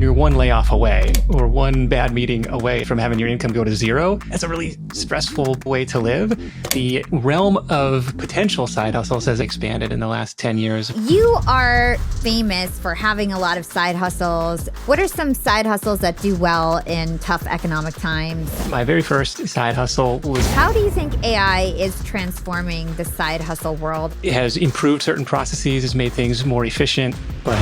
you're one layoff away or one bad meeting away from having your income go to zero. That's a really stressful way to live. The realm of potential side hustles has expanded in the last 10 years. You are famous for having a lot of side hustles. What are some side hustles that do well in tough economic times? My very first side hustle was... How do you think AI is transforming the side hustle world? It has improved certain processes, has made things more efficient, but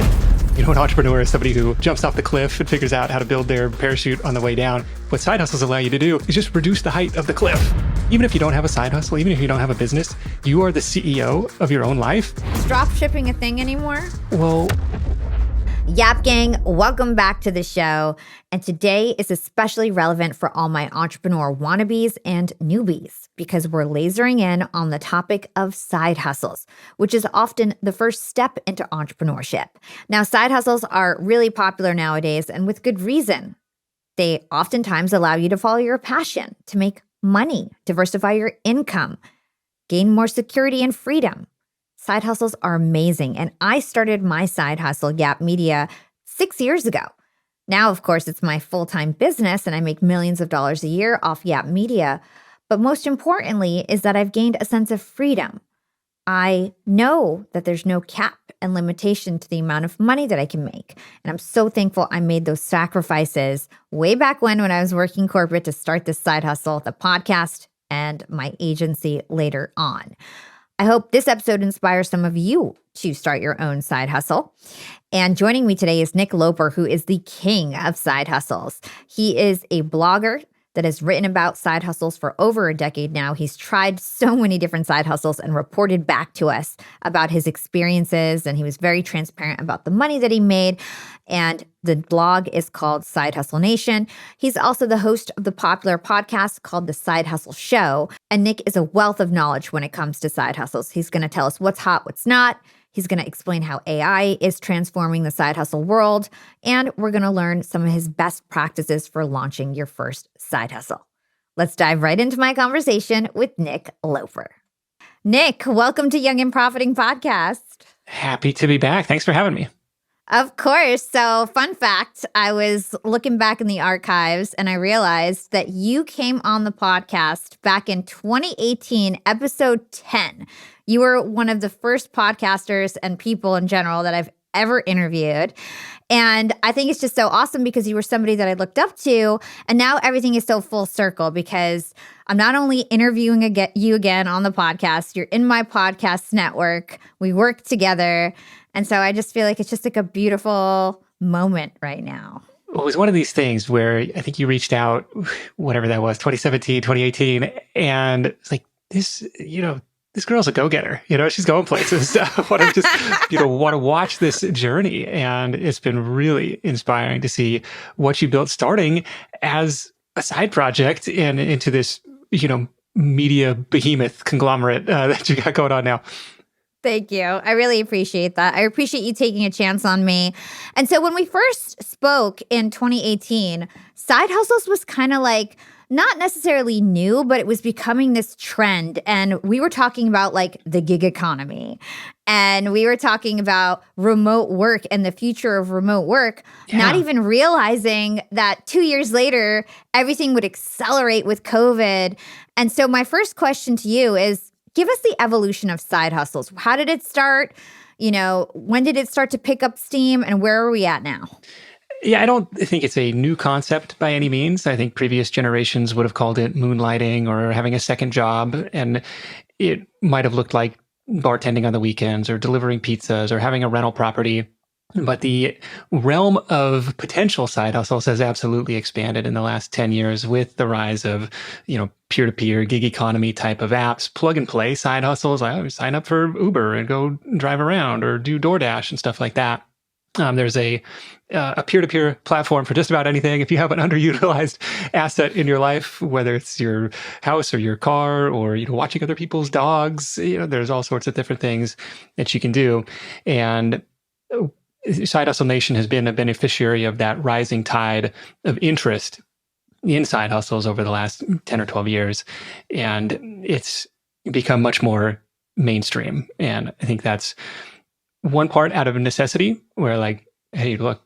an entrepreneur is somebody who jumps off the cliff and figures out how to build their parachute on the way down. What side hustles allow you to do is just reduce the height of the cliff. Even if you don't have a side hustle, even if you don't have a business, you are the CEO of your own life. Is dropshipping a thing anymore? Well... Yap Gang, welcome back to the show. And today is especially relevant for all my entrepreneur wannabes and newbies because we're lasering in on the topic of side hustles, which is often the first step into entrepreneurship. Now, side hustles are really popular nowadays and with good reason. They oftentimes allow you to follow your passion, to make money, diversify your income, gain more security and freedom. Side hustles are amazing. And I started my side hustle, Yap Media, 6 years ago. Now, of course, it's my full-time business and I make millions of dollars a year off Yap Media. But most importantly is that I've gained a sense of freedom. I know that there's no cap and limitation to the amount of money that I can make. And I'm so thankful I made those sacrifices way back when I was working corporate to start this side hustle, the podcast, and my agency later on. I hope this episode inspires some of you to start your own side hustle. And joining me today is Nick Loper, who is the king of side hustles. He is a blogger that has written about side hustles for over a decade now. He's tried so many different side hustles and reported back to us about his experiences. And he was very transparent about the money that he made. And the blog is called Side Hustle Nation. He's also the host of the popular podcast called The Side Hustle Show. And Nick is a wealth of knowledge when it comes to side hustles. He's going to tell us what's hot, what's not. He's going to explain how AI is transforming the side hustle world. And we're going to learn some of his best practices for launching your first side hustle. Let's dive right into my conversation with Nick Loper. Nick, welcome to Young and Profiting Podcast. Happy to be back. Thanks for having me. Of course. So, fun fact, I was looking back in the archives and I realized that you came on the podcast back in 2018, episode 10. You were one of the first podcasters and people in general that I've ever interviewed. And I think it's just so awesome because you were somebody that I looked up to. And now everything is so full circle because I'm not only interviewing you again on the podcast, you're in my podcast network. We work together. And so I just feel like it's just like a beautiful moment right now. Well, it was one of these things where I think you reached out, whatever that was, 2017, 2018. And it's like, this girl's a go-getter, she's going places. I want to just, want to watch this journey. And it's been really inspiring to see what you built starting as a side project and into this, media behemoth conglomerate that you got going on now. Thank you. I really appreciate that. I appreciate you taking a chance on me. And so when we first spoke in 2018, side hustles was kind of like, not necessarily new, but it was becoming this trend. And we were talking about like the gig economy. And we were talking about remote work and the future of remote work, not even realizing that 2 years later, everything would accelerate with COVID. And so my first question to you is, give us the evolution of side hustles. How did it start? When did it start to pick up steam? And where are we at now? Yeah, I don't think it's a new concept by any means. I think previous generations would have called it moonlighting or having a second job. And it might have looked like bartending on the weekends or delivering pizzas or having a rental property. But the realm of potential side hustles has absolutely expanded in the last 10 years with the rise of, peer-to-peer gig economy type of apps, plug and play side hustles. I always sign up for Uber and go drive around or do DoorDash and stuff like that. There's a peer-to-peer platform for just about anything. If you have an underutilized asset in your life, whether it's your house or your car or watching other people's dogs, there's all sorts of different things that you can do. And Side Hustle Nation has been a beneficiary of that rising tide of interest in side hustles over the last 10 or 12 years. And it's become much more mainstream. And I think that's one part out of necessity where like, hey, look,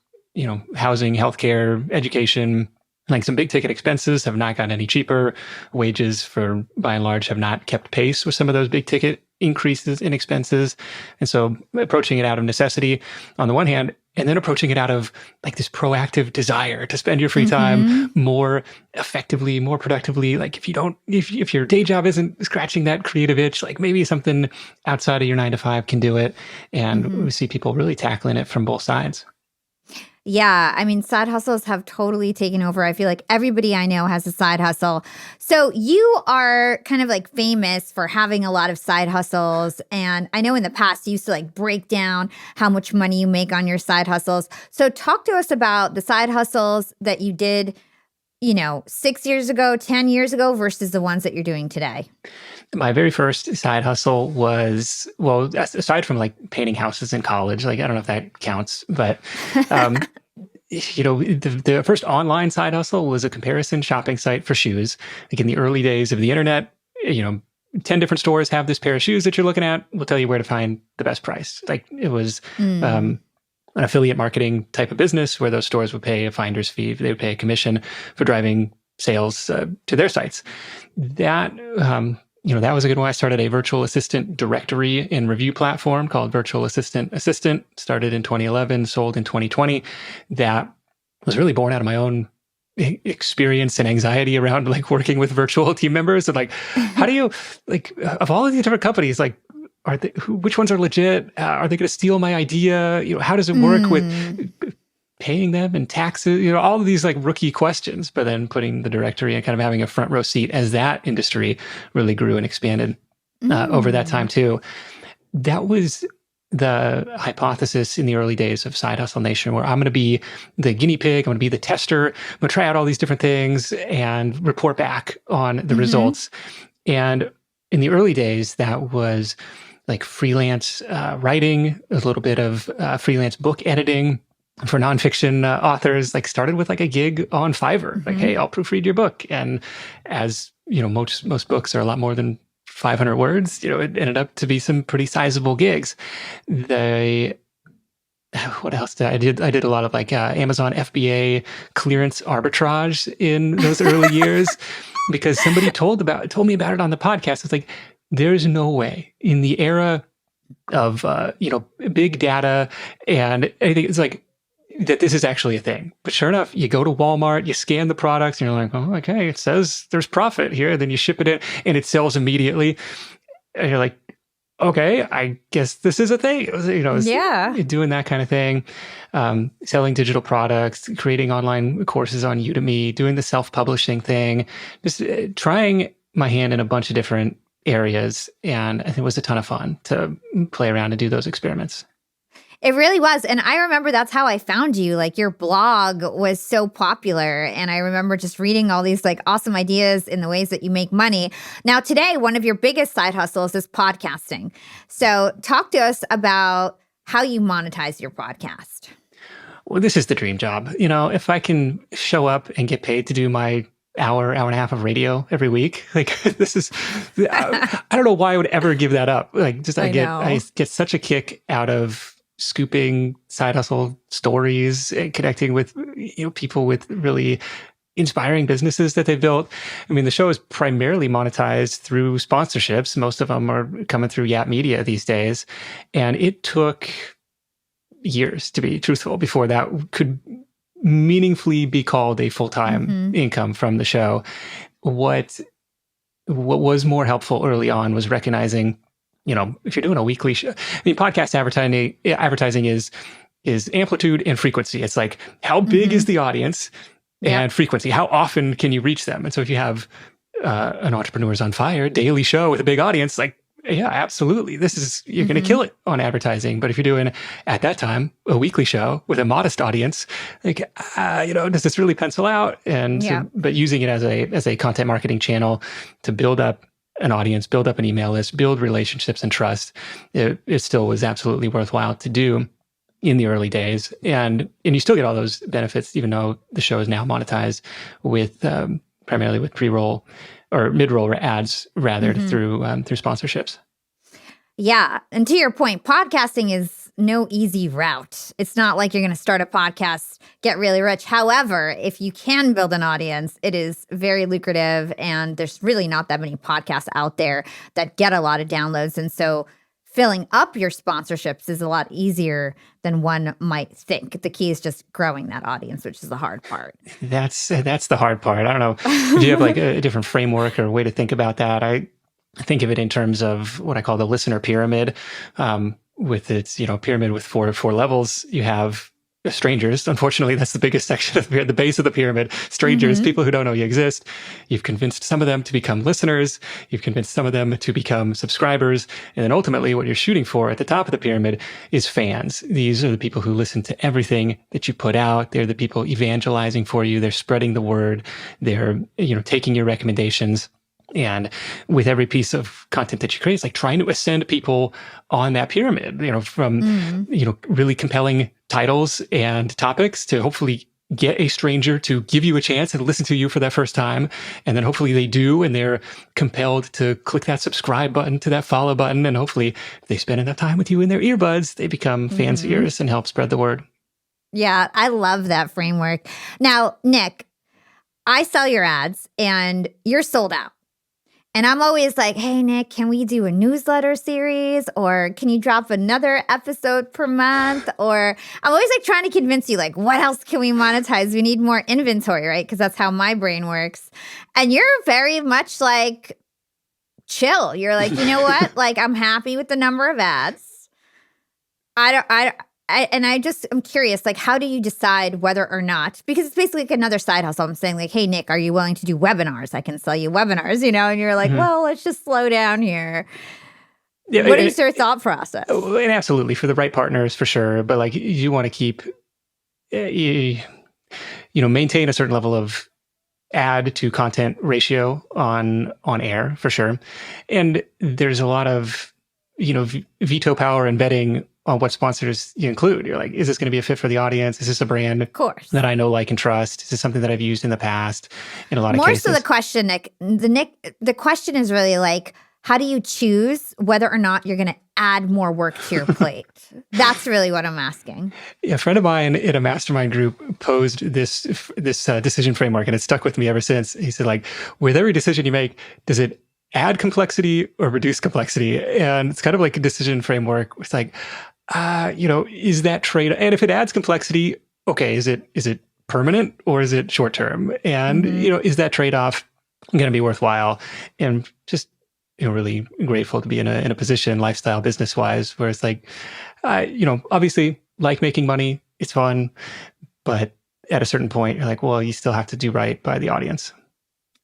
housing, healthcare, education, like some big ticket expenses have not gotten any cheaper. Wages by and large have not kept pace with some of those big ticket increases in expenses. And so approaching it out of necessity on the one hand, and then approaching it out of like this proactive desire to spend your free time more effectively, more productively. Like if your day job isn't scratching that creative itch, like maybe something outside of your 9 to 5 can do it. And we see people really tackling it from both sides. Yeah, I mean, side hustles have totally taken over. I feel like everybody I know has a side hustle. So you are kind of like famous for having a lot of side hustles. And I know in the past you used to like break down how much money you make on your side hustles. So talk to us about the side hustles that you did, 6 years ago, 10 years ago versus the ones that you're doing today. My very first side hustle was, well, aside from like painting houses in college, like I don't know if that counts, but the first online side hustle was a comparison shopping site for shoes. Like in the early days of the internet, 10 different stores have this pair of shoes that you're looking at. We'll tell you where to find the best price. Like it was an affiliate marketing type of business where those stores would pay a finder's fee. They would pay a commission for driving sales to their sites. That was a good one. I started a virtual assistant directory and review platform called Virtual Assistant. Started in 2011, sold in 2020. That was really born out of my own experience and anxiety around like working with virtual team members. And like, how do you, like, of all of these different companies, like, which ones are legit? Are they going to steal my idea? How does it work with paying them and taxes, all of these like rookie questions, but then putting the directory and kind of having a front row seat as that industry really grew and expanded over that time too. That was the hypothesis in the early days of Side Hustle Nation, where I'm going to be the guinea pig, I'm going to be the tester, I'm going to try out all these different things and report back on the results. And in the early days, that was like freelance writing, a little bit of freelance book editing, for nonfiction authors. Like started with like a gig on Fiverr, like, hey, I'll proofread your book. And as most books are a lot more than 500 words, it ended up to be some pretty sizable gigs. What else did I did? I did a lot of like Amazon FBA clearance arbitrage in those early years because somebody told me about it on the podcast. It's like, there's no way in the era of big data and anything, it's like, that this is actually a thing. But sure enough, you go to Walmart, you scan the products, and you're like, oh, okay, it says there's profit here. Then you ship it in, and it sells immediately. And you're like, okay, I guess this is a thing. Doing that kind of thing, selling digital products, creating online courses on Udemy, doing the self-publishing thing, just trying my hand in a bunch of different areas. And I think it was a ton of fun to play around and do those experiments. It really was. And I remember that's how I found you. Like your blog was so popular. And I remember just reading all these like awesome ideas in the ways that you make money. Now, today, one of your biggest side hustles is podcasting. So talk to us about how you monetize your podcast. Well, this is the dream job. If I can show up and get paid to do my hour and a half of radio every week, like this is, I don't know why I would ever give that up. Like I get such a kick out of scooping side hustle stories and connecting with people with really inspiring businesses that they've built. I mean, the show is primarily monetized through sponsorships. Most of them are coming through Yap Media these days. And it took years, to be truthful, before that could meaningfully be called a full-time income from the show. What was more helpful early on was recognizing, if you're doing a weekly show, I mean, podcast advertising is amplitude and frequency. It's like, how big is the audience and frequency? How often can you reach them? And so if you have an Entrepreneurs on Fire daily show with a big audience, like, yeah, absolutely. You're going to kill it on advertising. But if you're doing at that time a weekly show with a modest audience, like, does this really pencil out? But using it as a content marketing channel to build up an audience, build up an email list, build relationships and trust, it still was absolutely worthwhile to do in the early days. And you still get all those benefits, even though the show is now monetized with primarily with pre-roll or mid-roll ads rather through sponsorships. Yeah. And to your point, podcasting is no easy route. It's not like you're going to start a podcast, get really rich. However, if you can build an audience, it is very lucrative. And there's really not that many podcasts out there that get a lot of downloads. And so filling up your sponsorships is a lot easier than one might think. The key is just growing that audience, which is the hard part. That's the hard part. I don't know. Do you have like a different framework or a way to think about that? I think of it in terms of what I call the listener pyramid. With its, pyramid with four levels, you have strangers. Unfortunately, that's the biggest section of the base of the pyramid. Strangers, people who don't know you exist. You've convinced some of them to become listeners. You've convinced some of them to become subscribers. And then ultimately what you're shooting for at the top of the pyramid is fans. These are the people who listen to everything that you put out. They're the people evangelizing for you. They're spreading the word. They're, taking your recommendations. And with every piece of content that you create, it's like trying to ascend people on that pyramid, from, really compelling titles and topics to hopefully get a stranger to give you a chance and listen to you for that first time. And then hopefully they do, and they're compelled to click that subscribe button, to that follow button. And hopefully if they spend enough time with you in their earbuds, they become fans of yours and help spread the word. Yeah, I love that framework. Now, Nick, I sell your ads and you're sold out. And I'm always like, hey, Nick, can we do a newsletter series? Or can you drop another episode per month? Or I'm always like trying to convince you, like, what else can we monetize? We need more inventory, right? Because that's how my brain works. And you're very much like chill. You're like, you know what? Like, I'm happy with the number of ads. I'm curious, like, how do you decide whether or not, because it's basically like another side hustle. I'm saying like, hey, Nick, are you willing to do webinars? I can sell you webinars, and you're like, well, let's just slow down here. Yeah, what is your thought process? And absolutely, for the right partners, for sure. But like, you want to keep, maintain a certain level of ad to content ratio on air, for sure. And there's a lot of, veto power and betting on what sponsors you include. You're like, is this going to be a fit for the audience? Is this a brand that I know, like, and trust? Is this something that I've used in the past? In a lot of cases. More so the question, Nick, the question is really like, how do you choose whether or not you're going to add more work to your plate? That's really what I'm asking. Yeah, a friend of mine in a mastermind group posed this decision framework, and it stuck with me ever since. He said, like, with every decision you make, does it add complexity or reduce complexity? And it's kind of like a decision framework. It's like, is that trade? And if it adds complexity, okay, is it permanent or is it short term? And, is that trade-off going to be worthwhile? And just, really grateful to be in a position, lifestyle, business-wise, where it's like, obviously like making money, it's fun, but at a certain point, you're like, well, you still have to do right by the audience.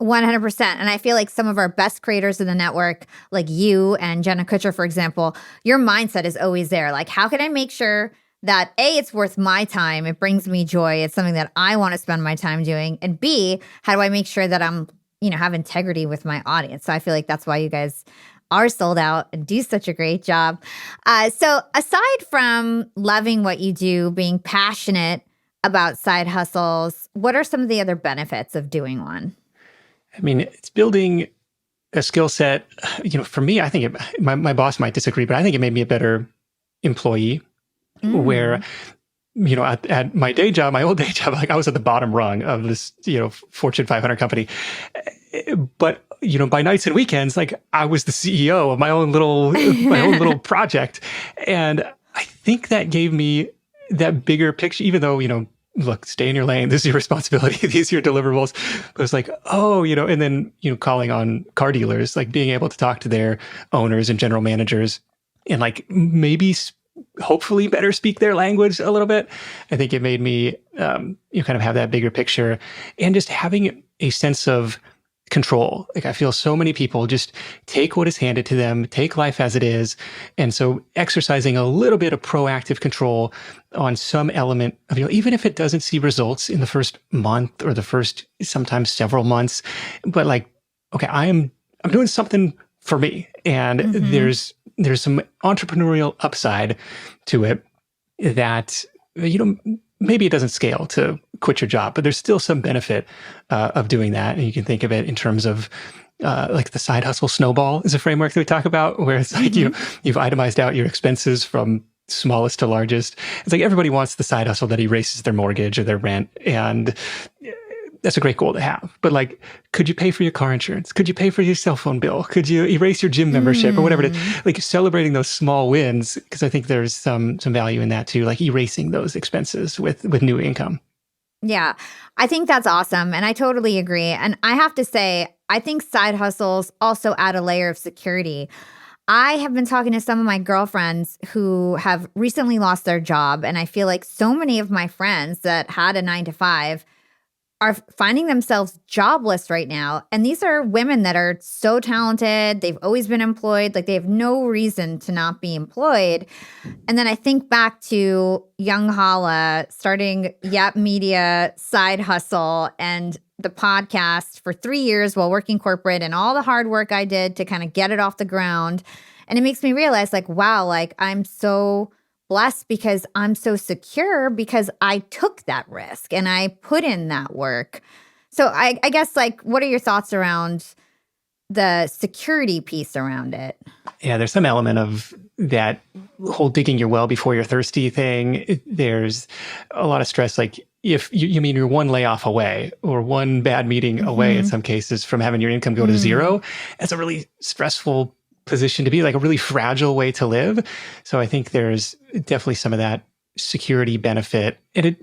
100%. And I feel like some of our best creators in the network, like you and Jenna Kutcher, for example, your mindset is always there. Like, how can I make sure that A, it's worth my time, it brings me joy, it's something that I want to spend my time doing, and B, how do I make sure that I'm, have integrity with my audience? So I feel like that's why you guys are sold out and do such a great job. So aside from loving what you do, being passionate about side hustles, what are some of the other benefits of doing one? I mean, it's building a skill set. For me, I think my boss might disagree, but I think it made me a better employee. Where, at my day job, my old day job, like, I was at the bottom rung of this, Fortune 500 company. But, by nights and weekends, like, I was the CEO of my own little project. And I think that gave me that bigger picture, even though, look, stay in your lane. This is your responsibility. These are your deliverables. But it's like, and then, calling on car dealers, like being able to talk to their owners and general managers and like maybe hopefully better speak their language a little bit. I think it made me, kind of have that bigger picture and just having a sense of control. Like, I feel so many people just take what is handed to them, take life as it is. And so exercising a little bit of proactive control on some element of, even if it doesn't see results in the first month or the first sometimes several months, but like, okay, I'm doing something for me. And there's some entrepreneurial upside to it that, maybe it doesn't scale to quit your job, but there's still some benefit of doing that. And you can think of it in terms of like the side hustle snowball is a framework that we talk about, where it's like, you've itemized out your expenses from smallest to largest. It's like everybody wants the side hustle that erases their mortgage or their rent. And that's a great goal to have. But like, could you pay for your car insurance? Could you pay for your cell phone bill? Could you erase your gym membership or whatever it is? Like celebrating those small wins, because I think there's some value in that too, like erasing those expenses with new income. Yeah, I think that's awesome. And I totally agree. And I have to say, I think side hustles also add a layer of security. I have been talking to some of my girlfriends who have recently lost their job. And I feel like so many of my friends that had a 9 to 5 are finding themselves jobless right now. And these are women that are so talented. They've always been employed. Like they have no reason to not be employed. And then I think back to young Hala starting Yap Media side hustle and the podcast for 3 years while working corporate and all the hard work I did to kind of get it off the ground. And it makes me realize like, wow, like I'm so blessed because I'm so secure because I took that risk and I put in that work. So I guess like, what are your thoughts around the security piece around it? Yeah, there's some element of that whole digging your well before you're thirsty thing. There's a lot of stress. Like if you mean you're one layoff away or one bad meeting away in some cases from having your income go to zero, that's a really stressful position to be, like a really fragile way to live. So I think there's definitely some of that security benefit. And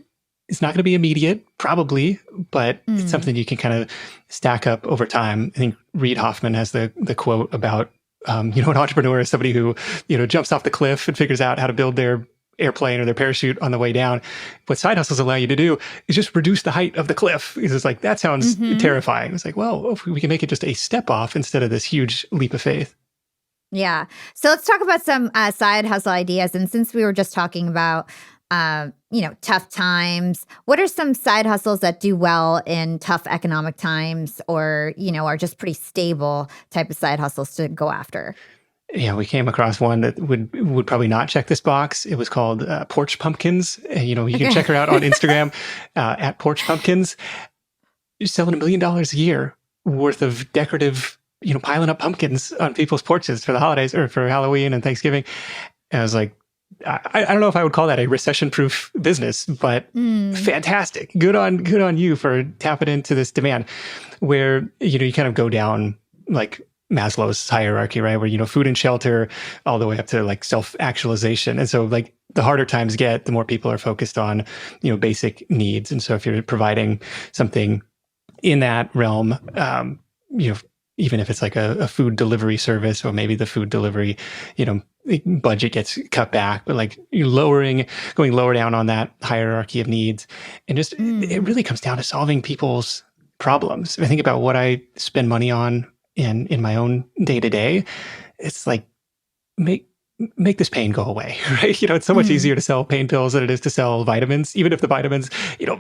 it's not going to be immediate, probably, but it's something you can kind of stack up over time. I think Reid Hoffman has the quote about, an entrepreneur is somebody who, jumps off the cliff and figures out how to build their airplane or their parachute on the way down. What side hustles allow you to do is just reduce the height of the cliff. Because it's like, that sounds terrifying. It's like, well, if we can make it just a step off instead of this huge leap of faith. Yeah. So let's talk about some side hustle ideas. And since we were just talking about, tough times, what are some side hustles that do well in tough economic times or, are just pretty stable type of side hustles to go after? Yeah, we came across one that would probably not check this box. It was called Porch Pumpkins. You can check her out on Instagram at Porch Pumpkins. You're selling $1 million a year worth of decorative piling up pumpkins on people's porches for the holidays or for Halloween and Thanksgiving. And I was like, I don't know if I would call that a recession-proof business, but fantastic. Good on you for tapping into this demand where, you kind of go down like Maslow's hierarchy, right? Where, food and shelter all the way up to like self-actualization. And so like the harder times get, the more people are focused on, basic needs. And so if you're providing something in that realm, even if it's like a food delivery service or maybe the food delivery, budget gets cut back, but like going lower down on that hierarchy of needs. And just, it really comes down to solving people's problems. If I think about what I spend money on in my own day to day, it's like, make this pain go away, right? It's so much easier to sell pain pills than it is to sell vitamins, even if the vitamins,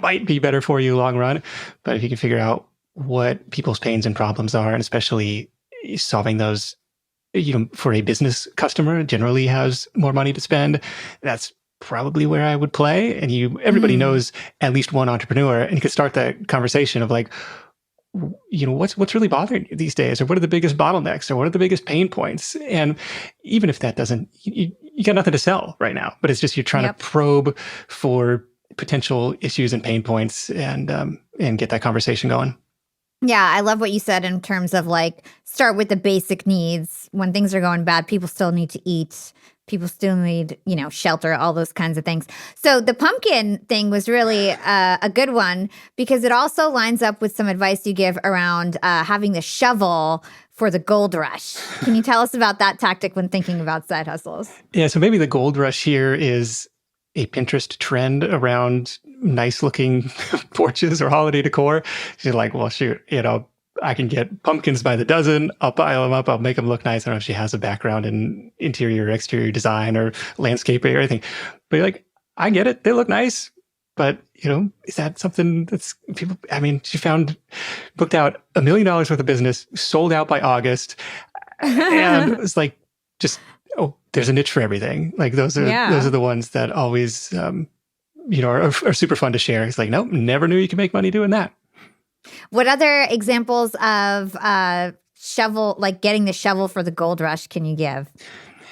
might be better for you long run. But if you can figure out what people's pains and problems are, and especially solving those, for a business customer generally has more money to spend, that's probably where I would play. And everybody knows at least one entrepreneur, and you could start that conversation of like, what's really bothering you these days, or what are the biggest bottlenecks, or what are the biggest pain points? And even if that doesn't, you got nothing to sell right now, but it's just you're trying to probe for potential issues and pain points, and get that conversation going. Yeah, I love what you said in terms of like start with the basic needs. When things are going bad, people still need to eat. People still need, shelter, all those kinds of things. So the pumpkin thing was really a good one because it also lines up with some advice you give around having the shovel for the gold rush. Can you tell us about that tactic when thinking about side hustles? Yeah, so maybe the gold rush here is a Pinterest trend around nice looking porches or holiday decor. She's like, well, shoot, I can get pumpkins by the dozen. I'll pile them up. I'll make them look nice. I don't know if she has a background in interior or exterior design or landscaping or anything, but you're like, I get it. They look nice, but is that something that's people, she booked out $1 million worth of business, sold out by August. And it's like, just, there's a niche for everything. Like those are the ones that always, are super fun to share. It's like, nope, never knew you could make money doing that. What other examples of shovel, like getting the shovel for the gold rush, can you give?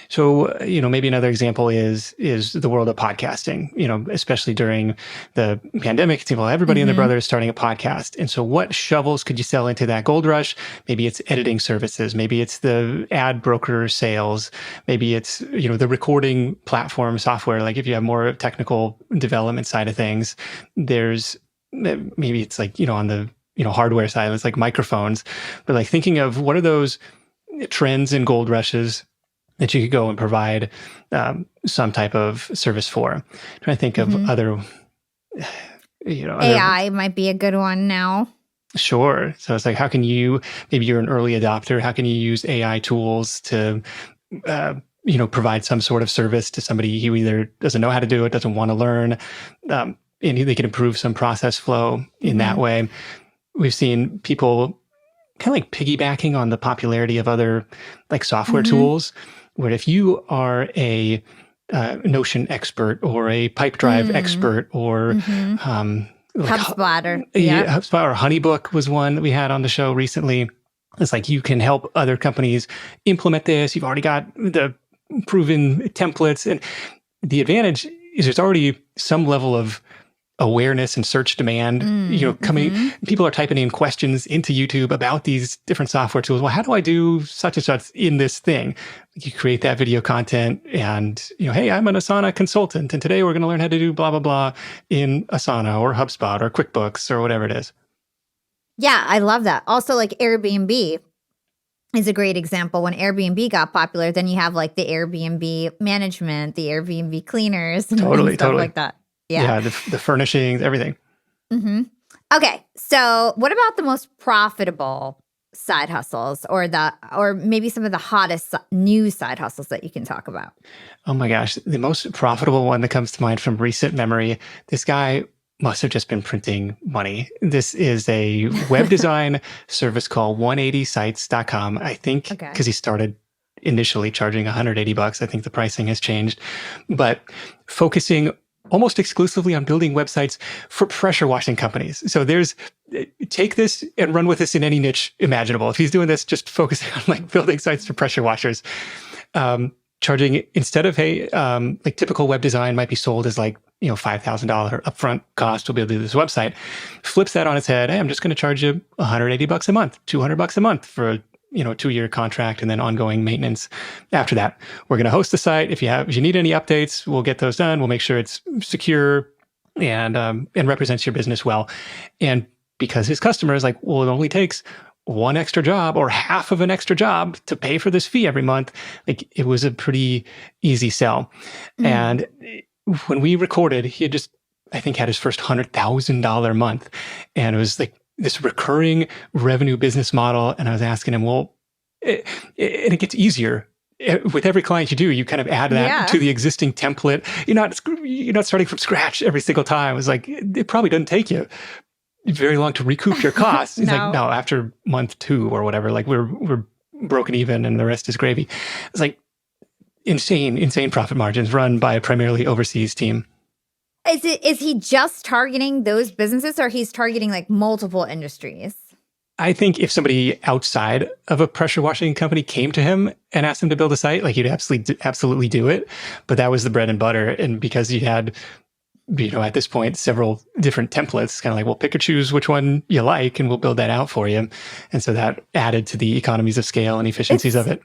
So, maybe another example is the world of podcasting, especially during the pandemic. It seemed like everybody and their brother is starting a podcast. And so what shovels could you sell into that gold rush? Maybe it's editing services. Maybe it's the ad broker sales. Maybe it's, the recording platform software. Like if you have more technical development side of things, maybe it's like, on the, hardware side, it's like microphones. But like thinking of what are those trends and gold rushes that you could go and provide some type of service for. I'm trying to think of other, AI might be a good one now. Sure. So it's like, how can you, maybe you're an early adopter, how can you use AI tools to, provide some sort of service to somebody who either doesn't know how to do it, doesn't want to learn, and they can improve some process flow in that way. We've seen people kind of like piggybacking on the popularity of other like software tools, where if you are a Notion expert or a Pipedrive expert or like HubSpot or HubSpot or Honeybook was one that we had on the show recently. It's like you can help other companies implement this. You've already got the proven templates, and the advantage is there's already some level of awareness and search demand, coming, people are typing in questions into YouTube about these different software tools. Well, how do I do such and such in this thing? You create that video content and, hey, I'm an Asana consultant, and today we're going to learn how to do blah, blah, blah in Asana or HubSpot or QuickBooks or whatever it is. Yeah, I love that. Also, like Airbnb is a great example. When Airbnb got popular, then you have like the Airbnb management, the Airbnb cleaners, and stuff like that. Yeah, the furnishings, everything. Okay, so what about the most profitable side hustles, or maybe some of the hottest new side hustles that you can talk about? Oh my gosh, the most profitable one that comes to mind from recent memory, this guy must have just been printing money. This is a web design service called 180sites.com. I think because he started initially charging $180. I think the pricing has changed, but focusing almost exclusively on building websites for pressure washing companies. So take this and run with this in any niche imaginable. If he's doing this, just focusing on like building sites for pressure washers, charging instead of, like typical web design might be sold as like, $5,000 upfront cost to be able to do this website, flips that on its head. Hey, I'm just going to charge you $180 a month, $200 a month for a 2-year contract and then ongoing maintenance after that. We're going to host the site. If you need any updates, we'll get those done. We'll make sure it's secure and represents your business well. And because his customer is like, well, it only takes one extra job or half of an extra job to pay for this fee every month. Like it was a pretty easy sell. And when we recorded, he had just, I think, had his first $100,000 month. And it was like this recurring revenue business model. And I was asking him, well, and it gets easier. With every client you do, you kind of add that to the existing template. You're not starting from scratch every single time. It was like, it probably doesn't take you very long to recoup your costs. He's like, no, after month 2 or whatever, like we're broken even and the rest is gravy. It's like insane profit margins run by a primarily overseas team. Is he just targeting those businesses, or he's targeting like multiple industries? I think if somebody outside of a pressure washing company came to him and asked him to build a site, like he'd absolutely do it. But that was the bread and butter. And because he had, at this point, several different templates, kind of like, well, pick or choose which one you like, and we'll build that out for you. And so that added to the economies of scale and efficiencies of it.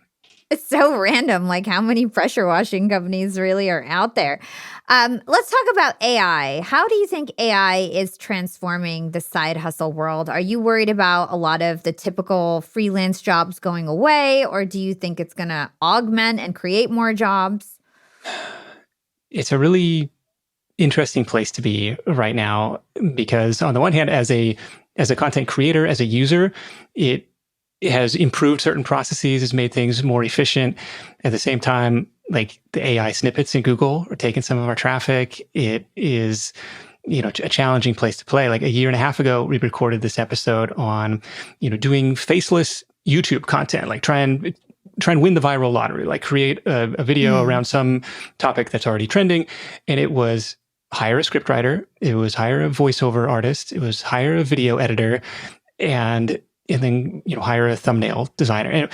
It's so random, like how many pressure washing companies really are out there. Let's talk about AI. How do you think AI is transforming the side hustle world? Are you worried about a lot of the typical freelance jobs going away, or do you think it's going to augment and create more jobs? It's a really interesting place to be right now, because on the one hand, as a content creator, as a user, it has improved certain processes, has made things more efficient. At the same time, like the AI snippets in Google are taking some of our traffic. It is, a challenging place to play. Like a year and a half ago, we recorded this episode on, doing faceless YouTube content, like try and win the viral lottery, like create a video around some topic that's already trending. And it was hire a scriptwriter, it was hire a voiceover artist, it was hire a video editor, and then hire a thumbnail designer. And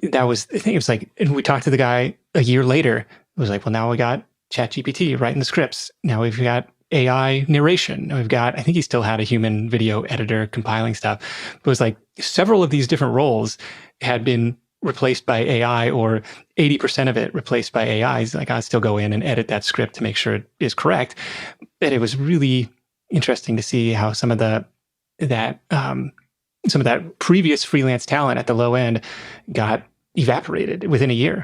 that was the thing. It was like, and we talked to the guy a year later. It was like, well, now we got ChatGPT writing the scripts. Now we've got AI narration. Now we've got, I think he still had a human video editor compiling stuff. It was like several of these different roles had been replaced by AI, or 80% of it replaced by AI. He's like, I still go in and edit that script to make sure it is correct. But it was really interesting to see how some of that previous freelance talent at the low end got evaporated within a year.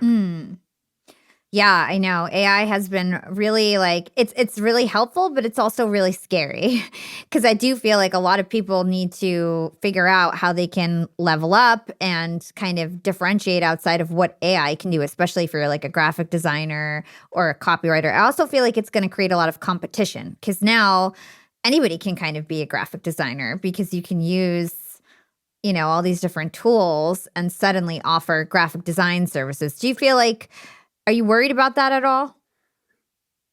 Yeah, I know. AI has been really like, it's really helpful, but it's also really scary because I do feel like a lot of people need to figure out how they can level up and kind of differentiate outside of what AI can do, especially if you're like a graphic designer or a copywriter. I also feel like it's going to create a lot of competition because now anybody can kind of be a graphic designer because you can use all these different tools and suddenly offer graphic design services. Do you feel like, are you worried about that at all?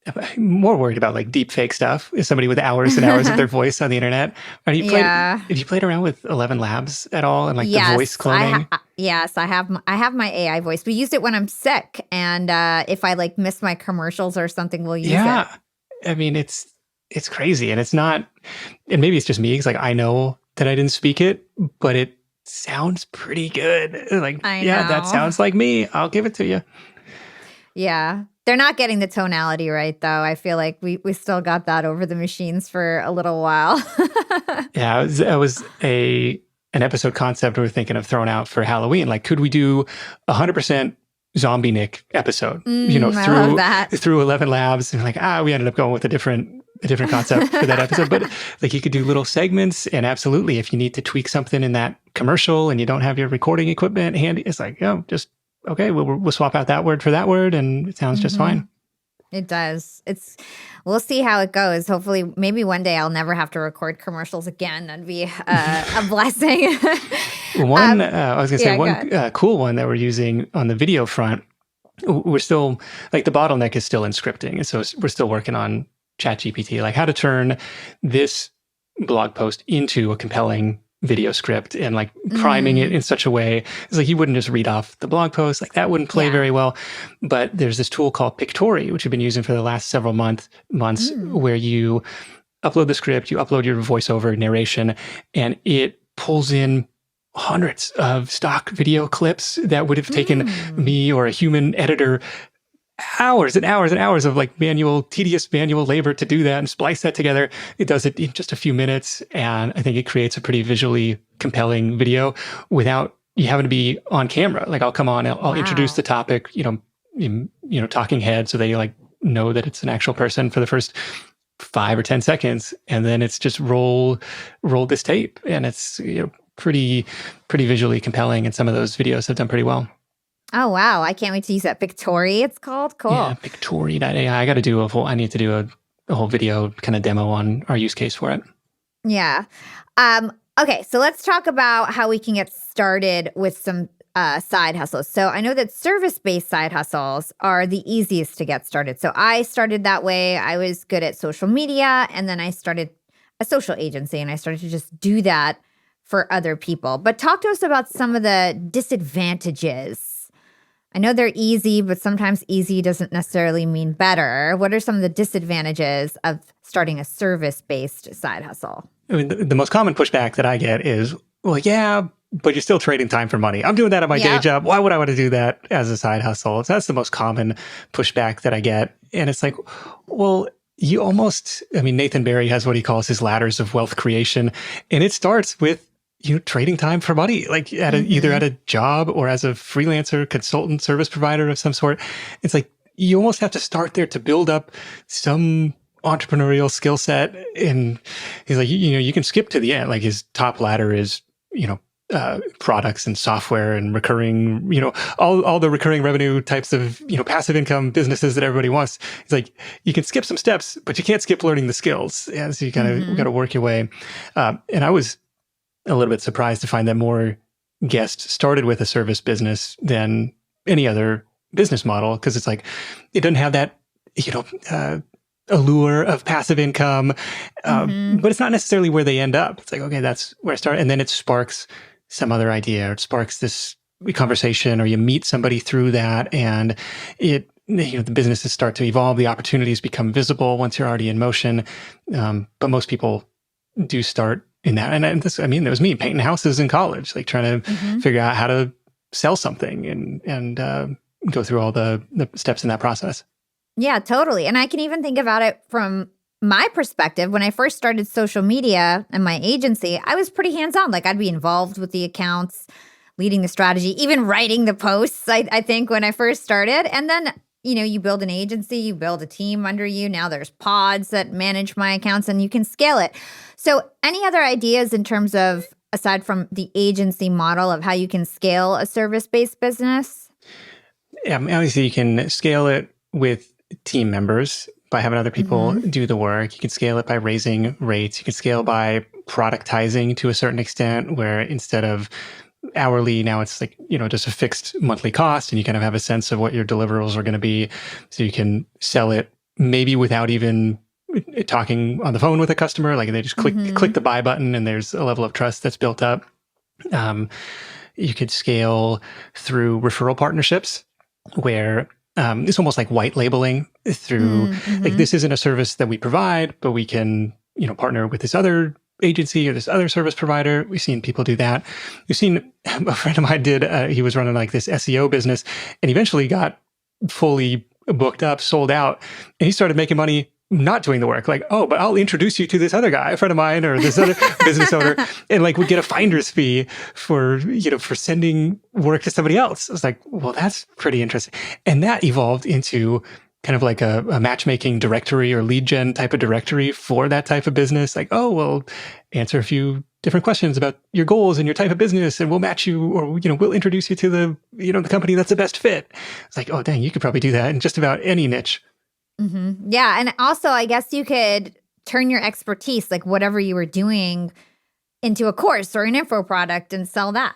I'm more worried about like deep fake stuff. Is somebody with hours and hours of their voice on the internet? Have you played around with 11 Labs at all and like the voice cloning? Yes, I have my AI voice. We use it when I'm sick, and if I like miss my commercials or something, we'll use it. Yeah, I mean it's crazy, and it's not. And maybe it's just me because like I know that I didn't speak it, but it sounds pretty good. Like that sounds like me. I'll give it to you. Yeah. They're not getting the tonality right, though. I feel like we still got that over the machines for a little while. Yeah, it was an episode concept we were thinking of throwing out for Halloween. Like, could we do 100% Zombie Nick episode? I love that. Through 11 Labs. And like, we ended up going with a different concept for that episode. But like, you could do little segments. And absolutely, if you need to tweak something in that commercial and you don't have your recording equipment handy, it's like, just okay, we'll swap out that word for that word, and it sounds just fine. It does. We'll see how it goes. Hopefully, maybe one day I'll never have to record commercials again. That'd be a blessing. I was going to say one cool one that we're using on the video front. We're still like the bottleneck is still in scripting, and so we're still working on ChatGPT, like how to turn this blog post into a compelling video script and like priming it in such a way. It's like you wouldn't just read off the blog post, like that wouldn't play very well. But there's this tool called Pictory, which we've been using for the last several months, where you upload the script, you upload your voiceover narration, and it pulls in hundreds of stock video clips that would have taken me or a human editor hours and hours and hours of like tedious manual labor to do that and splice that together. It does it in just a few minutes. And I think it creates a pretty visually compelling video without you having to be on camera. Like I'll come on, I'll introduce the topic, talking head so they like know that it's an actual person for the first 5 or 10 seconds. And then it's just roll this tape. And it's pretty visually compelling. And some of those videos have done pretty well. Oh, wow. I can't wait to use that. Pictory, it's called? Cool. Yeah, Pictory.ai. I got to do I need to do a whole video kind of demo on our use case for it. Yeah. Okay, so let's talk about how we can get started with some side hustles. So I know that service-based side hustles are the easiest to get started. So I started that way. I was good at social media, and then I started a social agency, and I started to just do that for other people. But talk to us about some of the disadvantages. I know they're easy, but sometimes easy doesn't necessarily mean better. What are some of the disadvantages of starting a service-based side hustle? I mean, the most common pushback that I get is, well, yeah, but you're still trading time for money. I'm doing that at my day job. Why would I want to do that as a side hustle? So that's the most common pushback that I get. And it's like, well, Nathan Barry has what he calls his ladders of wealth creation. And it starts with trading time for money, like either at a job or as a freelancer, consultant, service provider of some sort. It's like you almost have to start there to build up some entrepreneurial skill set. And he's like, you can skip to the end. Like his top ladder is, products and software and recurring, all the recurring revenue types of, passive income businesses that everybody wants. It's like, you can skip some steps, but you can't skip learning the skills. And so you kind of got to work your way. And I was a little bit surprised to find that more guests started with a service business than any other business model, because it's like it doesn't have that allure of passive income, but it's not necessarily where they end up. It's like, okay, that's where I started, and then it sparks some other idea, or it sparks this conversation or you meet somebody through that, and the businesses start to evolve, the opportunities become visible once you're already in motion. But most people do start in that. And this, there was me painting houses in college, like trying to figure out how to sell something and go through all the steps in that process. Yeah, totally. And I can even think about it from my perspective. When I first started social media and my agency, I was pretty hands-on. Like I'd be involved with the accounts, leading the strategy, even writing the posts, I think, when I first started. And then, you build an agency, you build a team under you. Now there's pods that manage my accounts and you can scale it. So any other ideas in terms of, aside from the agency model, of how you can scale a service-based business? Yeah, obviously you can scale it with team members by having other people do the work. You can scale it by raising rates. You can scale by productizing to a certain extent, where instead of hourly, now it's like, just a fixed monthly cost, and you kind of have a sense of what your deliverables are going to be. So you can sell it maybe without even talking on the phone with a customer. Like they just click the buy button and there's a level of trust that's built up. You could scale through referral partnerships, where it's almost like white labeling through, like, this isn't a service that we provide, but we can, partner with this other agency or this other service provider. We've seen people do that. We've seen a friend of mine he was running like this SEO business and eventually got fully booked up, sold out, and he started making money not doing the work. Like, oh, but I'll introduce you to this other guy, a friend of mine, or this other business owner, and like would get a finder's fee for sending work to somebody else. I was like, well, that's pretty interesting. And that evolved into kind of like a matchmaking directory or lead gen type of directory for that type of business. Like, oh, well, answer a few different questions about your goals and your type of business, and we'll match you, or, we'll introduce you to the company that's the best fit. It's like, oh, dang, you could probably do that in just about any niche. Yeah. And also, I guess you could turn your expertise, like whatever you were doing, into a course or an info product and sell that.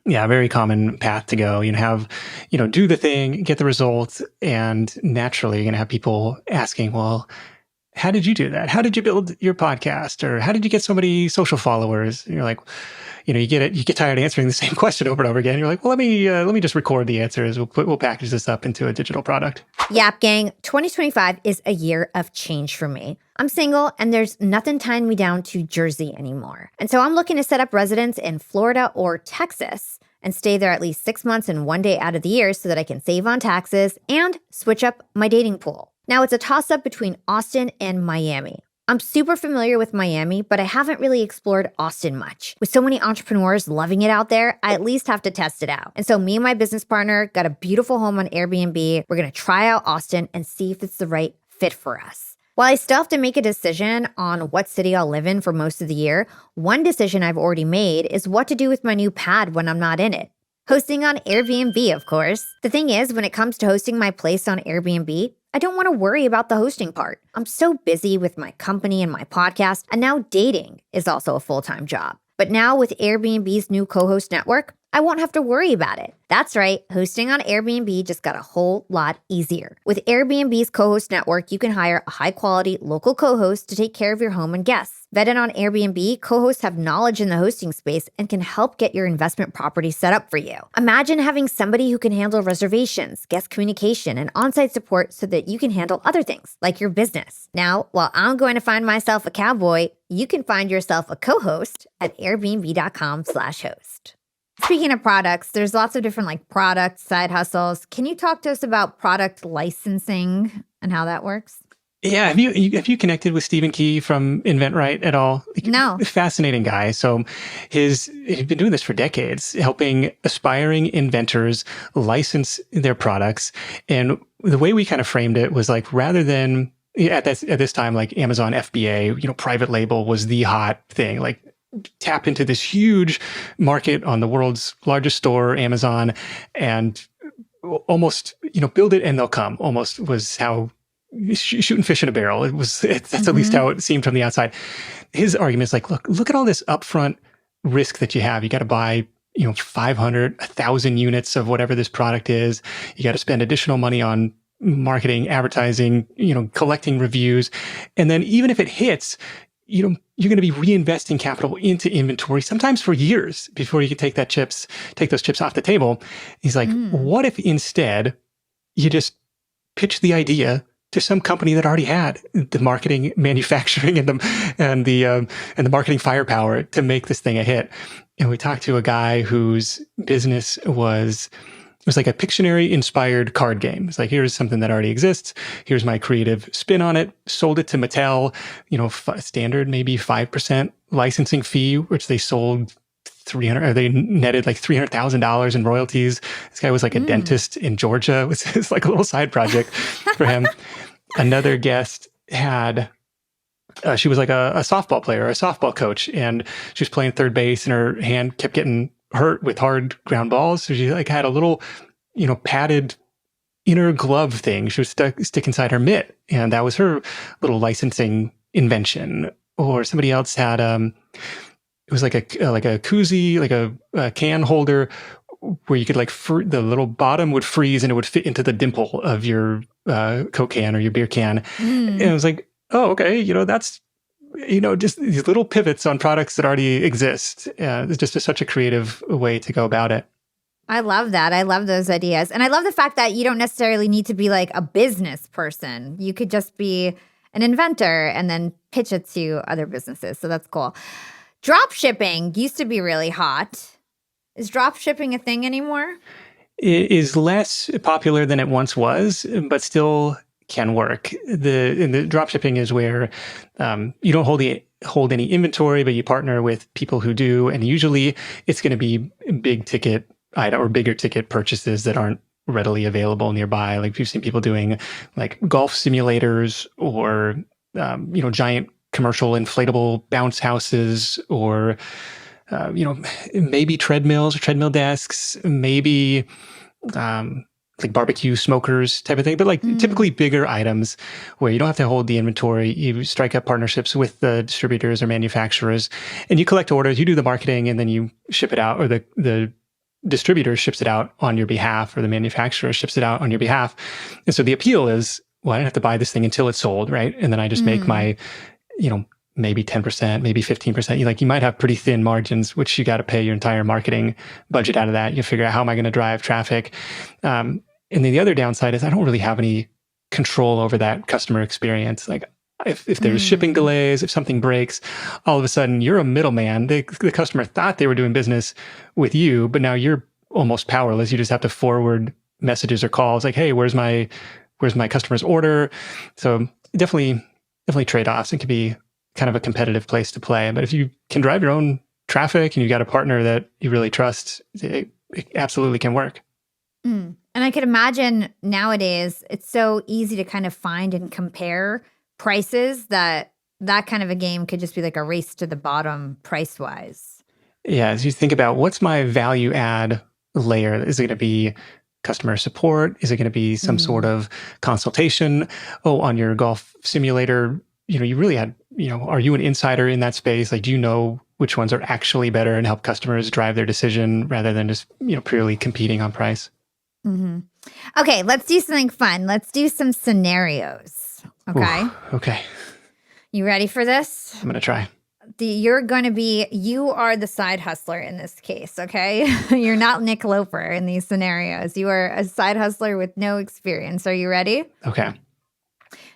Yeah, a very common path to go. Do the thing, get the results, and naturally you're going to have people asking, well, how did you do that? How did you build your podcast? Or how did you get so many social followers? And you're like, you get tired of answering the same question over and over again. You're like, well, let me just record the answers. We'll package this up into a digital product. Yap Gang, 2025 is a year of change for me. I'm single and there's nothing tying me down to Jersey anymore. And so I'm looking to set up residence in Florida or Texas and stay there at least 6 months and 1 day out of the year so that I can save on taxes and switch up my dating pool. Now it's a toss-up between Austin and Miami. I'm super familiar with Miami, but I haven't really explored Austin much. With so many entrepreneurs loving it out there, I at least have to test it out. And so me and my business partner got a beautiful home on Airbnb. We're going to try out Austin and see if it's the right fit for us. While I still have to make a decision on what city I'll live in for most of the year, one decision I've already made is what to do with my new pad when I'm not in it. Hosting on Airbnb, of course. The thing is, when it comes to hosting my place on Airbnb, I don't want to worry about the hosting part. I'm so busy with my company and my podcast, and now dating is also a full-time job. But now with Airbnb's new co-host network, I won't have to worry about it. That's right, hosting on Airbnb just got a whole lot easier. With Airbnb's co-host network, you can hire a high-quality local co-host to take care of your home and guests. Vetted on Airbnb, co-hosts have knowledge in the hosting space and can help get your investment property set up for you. Imagine having somebody who can handle reservations, guest communication, and on-site support so that you can handle other things, like your business. Now, while I'm going to find myself a cowboy, you can find yourself a co-host at airbnb.com/host. Speaking of products, there's lots of different product side hustles. Can you talk to us about product licensing and how that works? Yeah, have you connected with Stephen Key from InventRight at all? No. Fascinating guy. So he's been doing this for decades, helping aspiring inventors license their products. And the way we kind of framed it was like, rather than at this time, like Amazon FBA, private label was the hot thing. Like, tap into this huge market on the world's largest store, Amazon, and almost, build it and they'll come, almost was how shooting fish in a barrel. That's at least how it seemed from the outside. His argument is like, look at all this upfront risk that you have. You got to buy, 500, 1,000 units of whatever this product is. You got to spend additional money on marketing, advertising, collecting reviews. And then even if it hits, you're going to be reinvesting capital into inventory, sometimes for years before you can take those chips off the table. He's like, what if instead you just pitch the idea to some company that already had the marketing, manufacturing, and the marketing firepower to make this thing a hit? And we talked to a guy whose business was like a Pictionary-inspired card game. It's like, here's something that already exists. Here's my creative spin on it. Sold it to Mattel, standard maybe 5% licensing fee, which they sold they netted like $300,000 in royalties. This guy was like a dentist in Georgia. It was like a little side project for him. Another guest had, she was like a softball player, a softball coach, and she was playing third base and her hand kept getting hurt with hard ground balls. So she like had a little, padded inner glove thing she would stick inside her mitt. And that was her little licensing invention. Or somebody else had, it was like a koozie, like a can holder where you could like, the little bottom would freeze and it would fit into the dimple of your Coke can or your beer can. And it was like, oh, okay, that's, just these little pivots on products that already exist. It's just such a creative way to go about it. I love that. I love those ideas. And I love the fact that you don't necessarily need to be like a business person. You could just be an inventor and then pitch it to other businesses. So that's cool. Drop shipping used to be really hot. Is drop shipping a thing anymore? It is less popular than it once was, but still can work. The drop shipping is where you don't hold any inventory, but you partner with people who do, and usually it's going to be big ticket item or bigger ticket purchases that aren't readily available nearby. Like you've seen people doing like golf simulators or giant commercial inflatable bounce houses, or maybe treadmills or treadmill desks, maybe like barbecue smokers type of thing, but like typically bigger items where you don't have to hold the inventory. You strike up partnerships with the distributors or manufacturers and you collect orders, you do the marketing, and then you ship it out, or the distributor ships it out on your behalf, or the manufacturer ships it out on your behalf. And so the appeal is, well, I don't have to buy this thing until it's sold, right? And then I just make my, maybe 10%, maybe 15%. You might have pretty thin margins, which you got to pay your entire marketing budget out of that. You figure out, how am I going to drive traffic? And then the other downside is I don't really have any control over that customer experience. Like if there's shipping delays, if something breaks, all of a sudden you're a middleman. The customer thought they were doing business with you, but now you're almost powerless. You just have to forward messages or calls like, hey, where's my customer's order? So definitely trade-offs. It could be kind of a competitive place to play. But if you can drive your own traffic and you've got a partner that you really trust, it absolutely can work. And I could imagine nowadays it's so easy to kind of find and compare prices that kind of a game could just be like a race to the bottom price-wise. Yeah, as you think about what's my value add layer, is it going to be customer support? Is it going to be some sort of consultation? Oh, on your golf simulator, you really had, are you an insider in that space? Like, do you know which ones are actually better and help customers drive their decision rather than just, purely competing on price? Okay, let's do something fun. Let's do some scenarios. Okay. Ooh, okay. You ready for this? I'm going to try. You are the side hustler in this case, okay? You're not Nick Loper in these scenarios. You are a side hustler with no experience. Are you ready? Okay.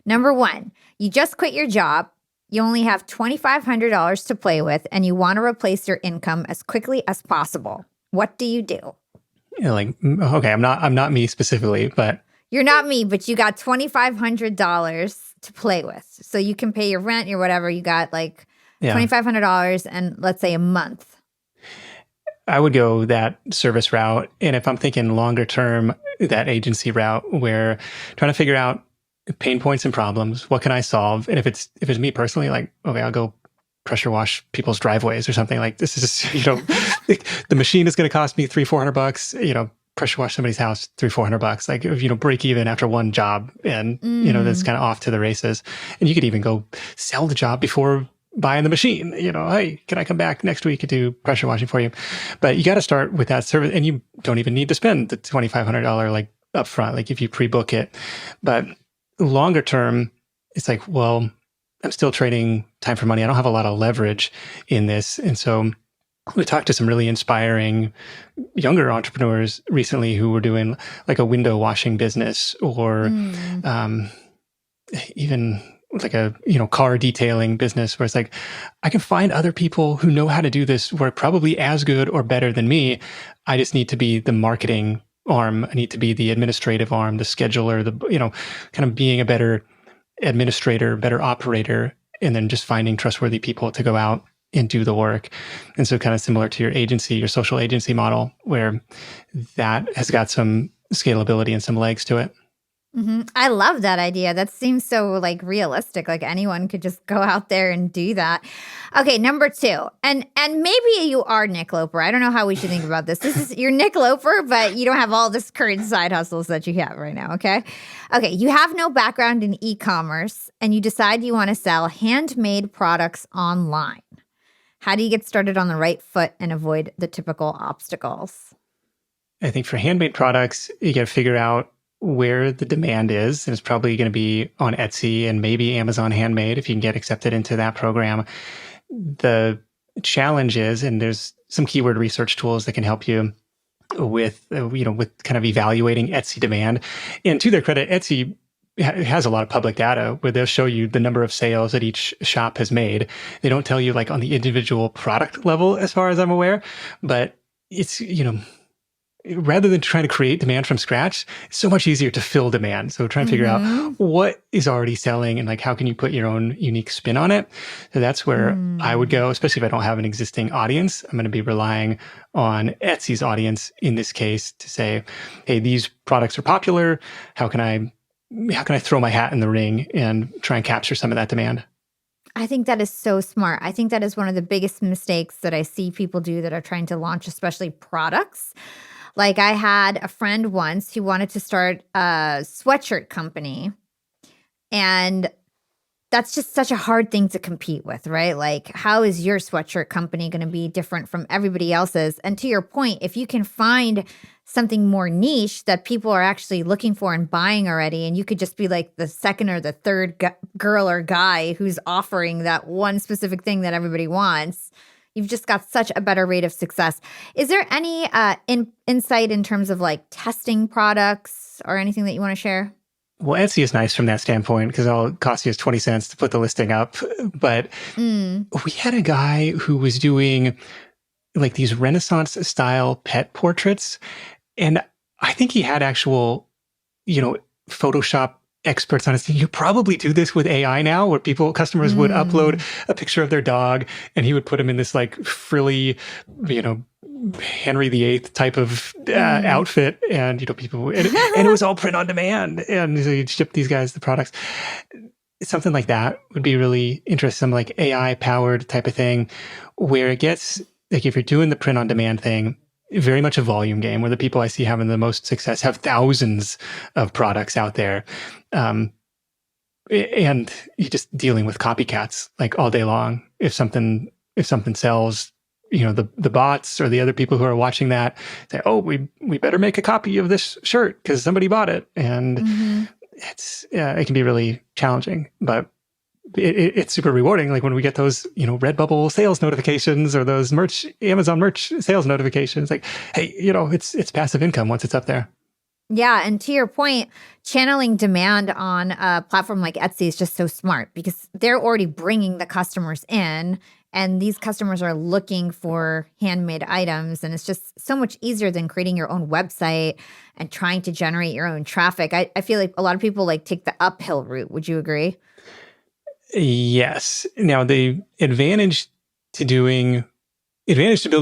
Number 1, you just quit your job. You only have $2,500 to play with, and you want to replace your income as quickly as possible. What do you do? Okay, I'm not me specifically, but you're not me, but you got $2,500 to play with. So you can pay your rent, your whatever. You got like $2,500 and let's say a month. I would go that service route. And if I'm thinking longer term, that agency route where trying to figure out pain points and problems, what can I solve? And if it's me personally, like, okay, I'll go pressure wash people's driveways or something. Like, this is, the machine is going to cost me $300-400, pressure wash somebody's house, $300-400. Like, break even after one job, and that's kind of off to the races. And you could even go sell the job before buying the machine. Hey, can I come back next week and do pressure washing for you? But you got to start with that service, and you don't even need to spend the $2,500 like upfront, like if you pre-book it. But longer term, it's like, well, I'm still trading time for money. I don't have a lot of leverage in this. And so we talked to some really inspiring younger entrepreneurs recently who were doing like a window washing business or even like a car detailing business where it's like I can find other people who know how to do this work probably as good or better than me. I just need to be the marketing arm. I need to be the administrative arm, the scheduler, the kind of being a better administrator, better operator, and then just finding trustworthy people to go out and do the work. And so kind of similar to your agency, your social agency model, where that has got some scalability and some legs to it. I love that idea. That seems so like realistic. Like anyone could just go out there and do that. Okay, number 2. And maybe you are Nick Loper. I don't know how we should think about this. You're Nick Loper, but you don't have all this current side hustles that you have right now, okay? Okay, you have no background in e-commerce and you decide you want to sell handmade products online. How do you get started on the right foot and avoid the typical obstacles? I think for handmade products, you got to figure out where the demand is. And it's probably going to be on Etsy and maybe Amazon Handmade if you can get accepted into that program. The challenge is, and there's some keyword research tools that can help you with, with kind of evaluating Etsy demand. And to their credit, Etsy has a lot of public data where they'll show you the number of sales that each shop has made. They don't tell you like on the individual product level, as far as I'm aware, but it's, rather than trying to create demand from scratch, it's so much easier to fill demand. So try and figure out what is already selling and like how can you put your own unique spin on it. So that's where I would go, especially if I don't have an existing audience. I'm going to be relying on Etsy's audience in this case to say, hey, these products are popular. How can I throw my hat in the ring and try and capture some of that demand? I think that is so smart. I think that is one of the biggest mistakes that I see people do that are trying to launch, especially products. Like I had a friend once who wanted to start a sweatshirt company, and that's just such a hard thing to compete with, right? Like how is your sweatshirt company going to be different from everybody else's? And to your point, if you can find something more niche that people are actually looking for and buying already, and you could just be like the second or the third girl or guy who's offering that one specific thing that everybody wants, you've just got such a better rate of success. Is there any insight in terms of like testing products or anything that you want to share? Well, Etsy is nice from that standpoint because all it costs you is 20 cents to put the listing up. But we had a guy who was doing like these Renaissance style pet portraits. And I think he had actual, Photoshop experts on his team. You probably do this with AI now where customers would upload a picture of their dog and he would put him in this like frilly, Henry VIII type of outfit. And, and it was all print on demand. And so you'd ship these guys the products. Something like that would be really interesting. Some like AI powered type of thing where it gets like, if you're doing the print on demand thing, very much a volume game where the people I see having the most success have thousands of products out there. And you're just dealing with copycats like all day long. If something sells, the bots or the other people who are watching that say, oh, we better make a copy of this shirt because somebody bought it. And it can be really challenging, but it's super rewarding. Like when we get those, Redbubble sales notifications or those Amazon merch sales notifications, like, hey, it's passive income once it's up there. Yeah. And to your point, channeling demand on a platform like Etsy is just so smart because they're already bringing the customers in and these customers are looking for handmade items. And it's just so much easier than creating your own website and trying to generate your own traffic. I feel like a lot of people like take the uphill route. Would you agree? Yes. Now, the advantage to building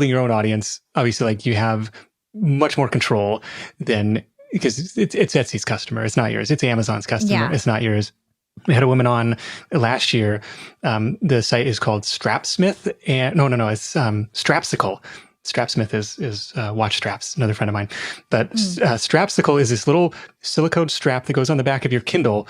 your own audience, obviously, like you have much more control than because it's Etsy's customer. It's not yours. It's Amazon's customer. Yeah. It's not yours. We had a woman on last year. The site is called Strapsmith. And no, it's Strapsicle. Strapsmith is watch straps, another friend of mine. But Strapsicle is this little silicone strap that goes on the back of your Kindle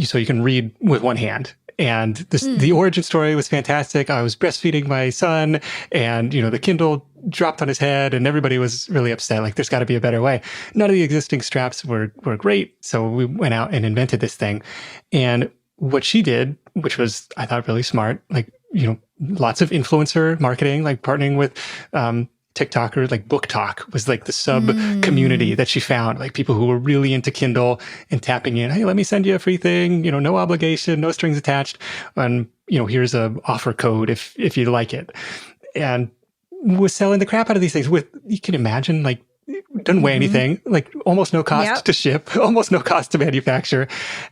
so you can read with one hand. And the origin story was fantastic. I was breastfeeding my son and, the Kindle dropped on his head and everybody was really upset. Like, there's got to be a better way. None of the existing straps were great. So we went out and invented this thing. And what she did which was, I thought, really smart. Like, lots of influencer marketing, like partnering with TikTokers, like Book Talk was like the sub community that she found, like people who were really into Kindle and tapping in, hey, let me send you a free thing, no obligation, no strings attached. And, here's a offer code if you like it. And was selling the crap out of these things with, you can imagine, like, doesn't weigh anything, like almost no cost to ship, almost no cost to manufacture.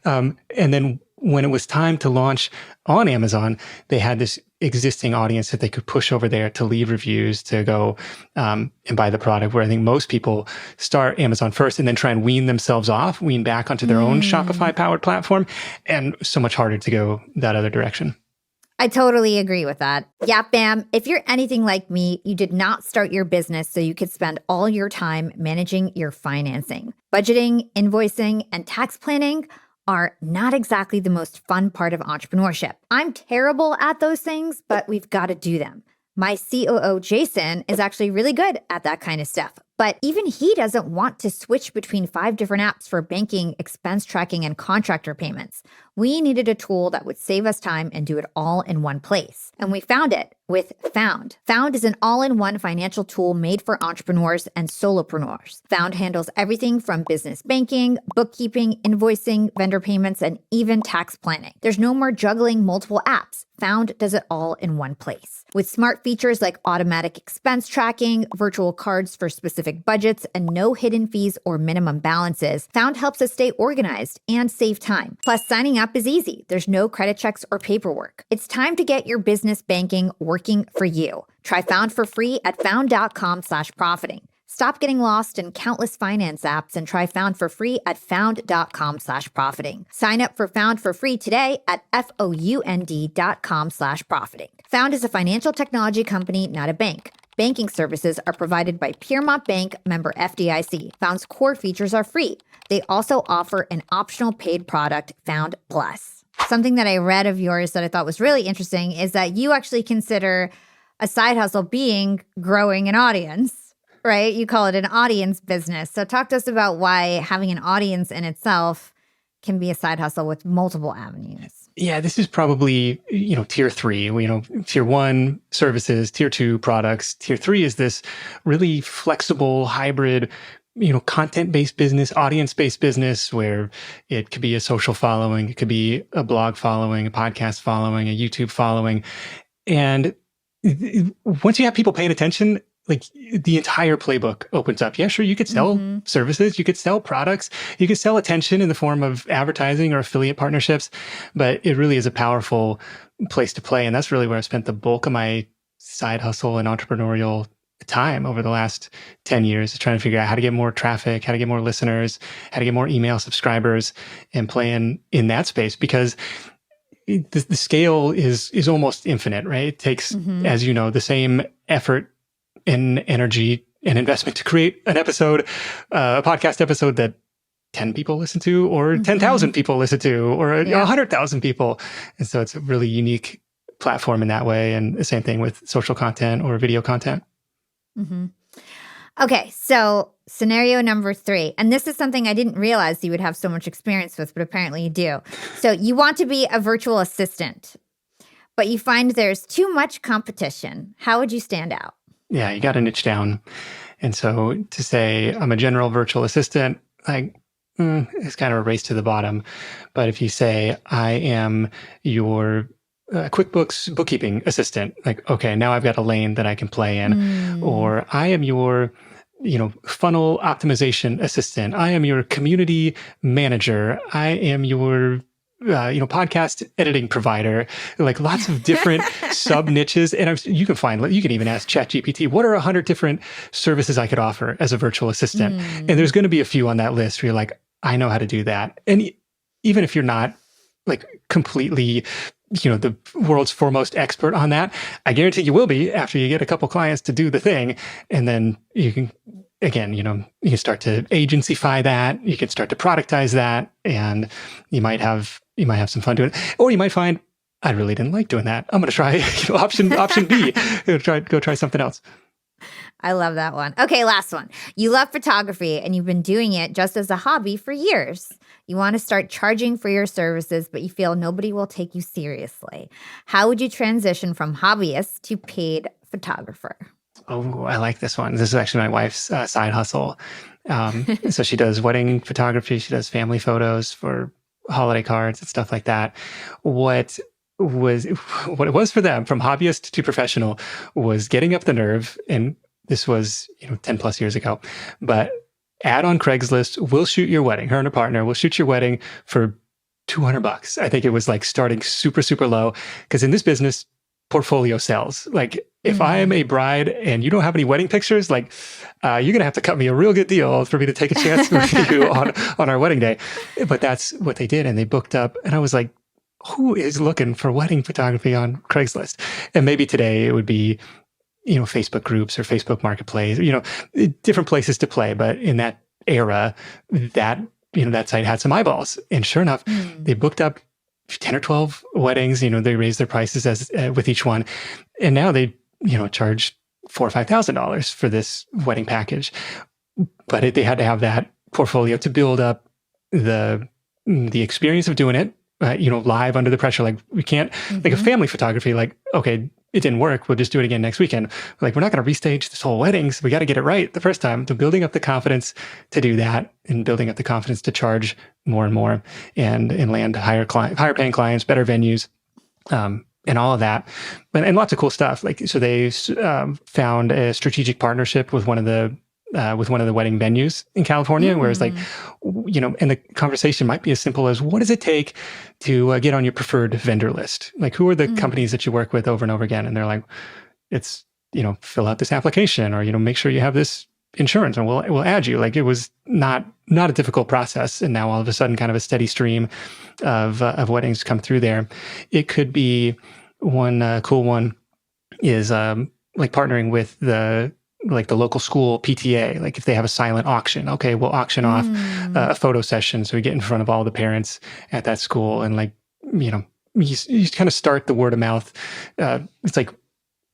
And then when it was time to launch on Amazon, they had this existing audience that they could push over there to leave reviews, to go and buy the product, where I think most people start Amazon first and then try and wean back onto their own Shopify-powered platform. And so much harder to go that other direction. I totally agree with that. Yap Bam, if you're anything like me, you did not start your business so you could spend all your time managing your financing. Budgeting, invoicing, and tax planning are not exactly the most fun part of entrepreneurship. I'm terrible at those things, but we've got to do them. My COO, Jason, is actually really good at that kind of stuff. But even he doesn't want to switch between 5 different apps for banking, expense tracking, and contractor payments. We needed a tool that would save us time and do it all in one place. And we found it with Found. Found is an all-in-one financial tool made for entrepreneurs and solopreneurs. Found handles everything from business banking, bookkeeping, invoicing, vendor payments, and even tax planning. There's no more juggling multiple apps. Found does it all in one place. With smart features like automatic expense tracking, virtual cards for specific budgets, and no hidden fees or minimum balances, Found helps us stay organized and save time. Plus, signing up is easy. There's no credit checks or paperwork. It's time to get your business banking working for you. Try Found for free at found.com/profiting. Stop getting lost in countless finance apps and try Found for free at found.com/profiting. Sign up for Found for free today at found.com/profiting. Found is a financial technology company, not a bank. Banking services are provided by Piermont Bank, member FDIC. Found's core features are free. They also offer an optional paid product, Found Plus. Something that I read of yours that I thought was really interesting is that you actually consider a side hustle being growing an audience, right? You call it an audience business. So talk to us about why having an audience in itself can be a side hustle with multiple avenues. Yeah, this is probably, tier 3, tier 1 services, tier 2 products. Tier 3 is this really flexible hybrid, content-based business, audience-based business, where it could be a social following, it could be a blog following, a podcast following, a YouTube following. And once you have people paying attention, like the entire playbook opens up. Yeah, sure, you could sell services, you could sell products, you could sell attention in the form of advertising or affiliate partnerships, but it really is a powerful place to play. And that's really where I've spent the bulk of my side hustle and entrepreneurial time over the last 10 years, trying to figure out how to get more traffic, how to get more listeners, how to get more email subscribers, and play in that space, because the scale is almost infinite, right? It takes, as you know, the same effort and energy and investment to create an episode, a podcast episode that 10 people listen to, or 10,000 people listen to, or 100,000 people. And so it's a really unique platform in that way. And the same thing with social content or video content. Okay, so scenario number 3, and this is something I didn't realize you would have so much experience with, but apparently you do. So you want to be a virtual assistant, but you find there's too much competition. How would you stand out? Yeah, you got to niche down. And so to say I'm a general virtual assistant, it's kind of a race to the bottom. But if you say I am your QuickBooks bookkeeping assistant, like, okay, now I've got a lane that I can play in. Or I am your funnel optimization assistant. I am your community manager. I am your podcast editing provider, like lots of different sub niches. And you can even ask ChatGPT, what are 100 different services I could offer as a virtual assistant? And there's going to be a few on that list where you're like, I know how to do that. And even if you're not like completely, the world's foremost expert on that, I guarantee you will be after you get a couple clients to do the thing. And then you can, again, you can start to agencyfy that. You can start to productize that, and you might have some fun doing it. Or you might find, I really didn't like doing that. I'm going to try option B. Go try something else. I love that one. Okay, last one. You love photography and you've been doing it just as a hobby for years. You want to start charging for your services, but you feel nobody will take you seriously. How would you transition from hobbyist to paid photographer? Oh, I like this one. This is actually my wife's side hustle. So she does wedding photography. She does family photos for holiday cards and stuff like that. What was what it was for them from hobbyist to professional was getting up the nerve. And this was, 10 plus years ago, but ad on Craigslist, we'll shoot your wedding. Her and her partner will shoot your wedding for $200. I think it was like starting super, super low. Because in this business, portfolio sells. Like if I am a bride and you don't have any wedding pictures, like you're going to have to cut me a real good deal for me to take a chance with you on our wedding day. But that's what they did. And they booked up. And I was like, who is looking for wedding photography on Craigslist? And maybe today it would be, Facebook groups or Facebook Marketplace, different places to play. But in that era, that site had some eyeballs. And sure enough, they booked up 10 or 12 weddings. They raised their prices as with each one. And now they, charge $4,000 or $5,000 for this wedding package. But they had to have that portfolio to build up the experience of doing it, live under the pressure. Like we can't, like a family photography, like, okay, it didn't work. We'll just do it again next weekend. Like we're not going to restage this whole wedding. So we got to get it right the first time. So building up the confidence to do that and building up the confidence to charge more and more and land higher paying clients, better venues, and all of that, and lots of cool stuff. Like, so they found a strategic partnership with one of the wedding venues in California, where it's like, and the conversation might be as simple as, what does it take to get on your preferred vendor list? Like, who are the companies that you work with over and over again? And they're like, it's, fill out this application or, make sure you have this insurance and we'll add you. Like, it was not a difficult process. And now all of a sudden kind of a steady stream of weddings come through there. It could be one cool one is like partnering with the local school PTA. Like if they have a silent auction, okay, we'll auction off a photo session. So we get in front of all the parents at that school and you kind of start the word of mouth. It's like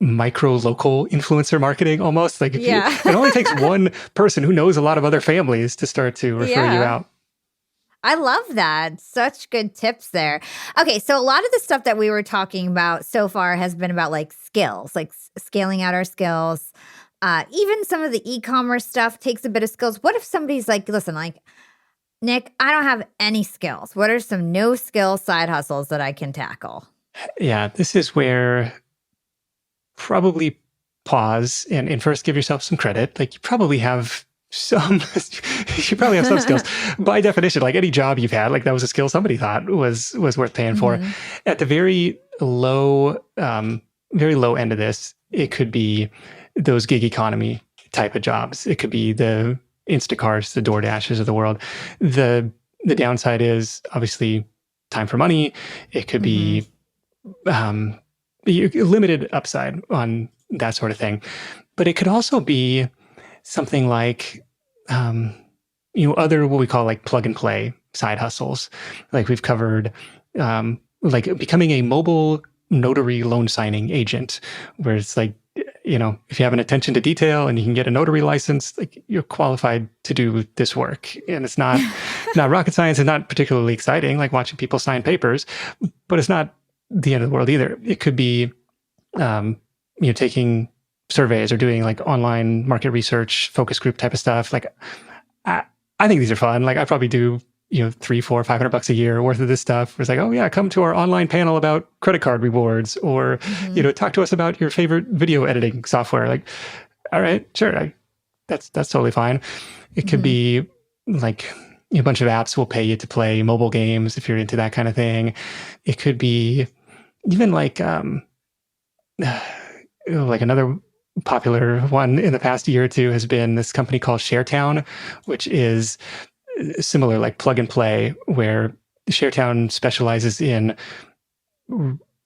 micro local influencer marketing almost. Like it only takes one person who knows a lot of other families to start to refer you out. I love that. Such good tips there. Okay, so a lot of the stuff that we were talking about so far has been about like skills, like scaling out our skills. Even some of the e-commerce stuff takes a bit of skills. What if somebody's like, listen, like, Nick, I don't have any skills. What are some no-skill side hustles that I can tackle? Yeah, this is where probably pause and first give yourself some credit. Like you probably have some skills. By definition, like any job you've had, like that was a skill somebody thought was worth paying for. At the very low end of this, it could be those gig economy type of jobs. It could be the Instacarts, the DoorDashes of the world. The downside is obviously time for money. It could be limited upside on that sort of thing. But it could also be something like, other what we call like plug and play side hustles. Like we've covered, like becoming a mobile notary loan signing agent, where it's like, if you have an attention to detail and you can get a notary license, like you're qualified to do this work. And it's not rocket science. It's not particularly exciting, like watching people sign papers, but it's not the end of the world either. It could be, taking surveys or doing like online market research, focus group type of stuff. Like, I think these are fun. Like I probably do, $300, $400, $500 a year worth of this stuff. It's like, oh yeah, come to our online panel about credit card rewards, or, talk to us about your favorite video editing software. Like, all right, sure. That's totally fine. It could be like a bunch of apps will pay you to play mobile games if you're into that kind of thing. It could be even like another popular one in the past year or two has been this company called ShareTown, which is similar, like plug and play, where ShareTown specializes in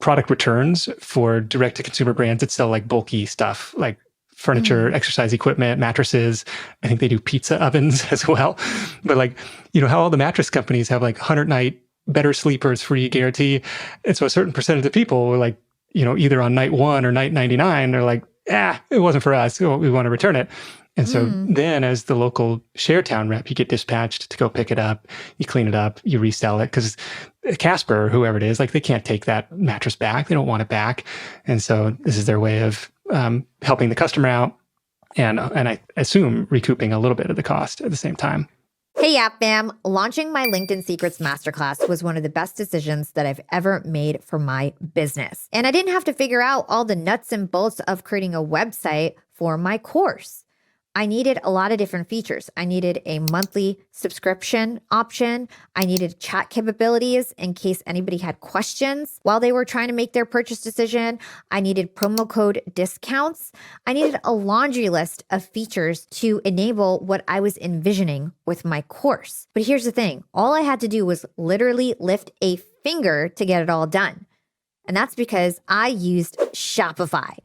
product returns for direct to consumer brands that sell like bulky stuff, like furniture, exercise equipment, mattresses. I think they do pizza ovens as well. But like, how all the mattress companies have like 100-night better sleepers free guarantee. And so a certain percentage of people were like, either on night 1 or night 99, they're like, it wasn't for us. We want to return it. And so Mm. then as the local ShareTown rep, you get dispatched to go pick it up, you clean it up, you resell it. Because Casper, or whoever it is, like they can't take that mattress back. They don't want it back. And so this is their way of helping the customer out and I assume recouping a little bit of the cost at the same time. Hey, Yap Fam. Launching my LinkedIn Secrets Masterclass was one of the best decisions that I've ever made for my business. And I didn't have to figure out all the nuts and bolts of creating a website for my course. I needed a lot of different features. I needed a monthly subscription option. I needed chat capabilities in case anybody had questions while they were trying to make their purchase decision. I needed promo code discounts. I needed a laundry list of features to enable what I was envisioning with my course. But here's the thing. All I had to do was literally lift a finger to get it all done. And that's because I used Shopify.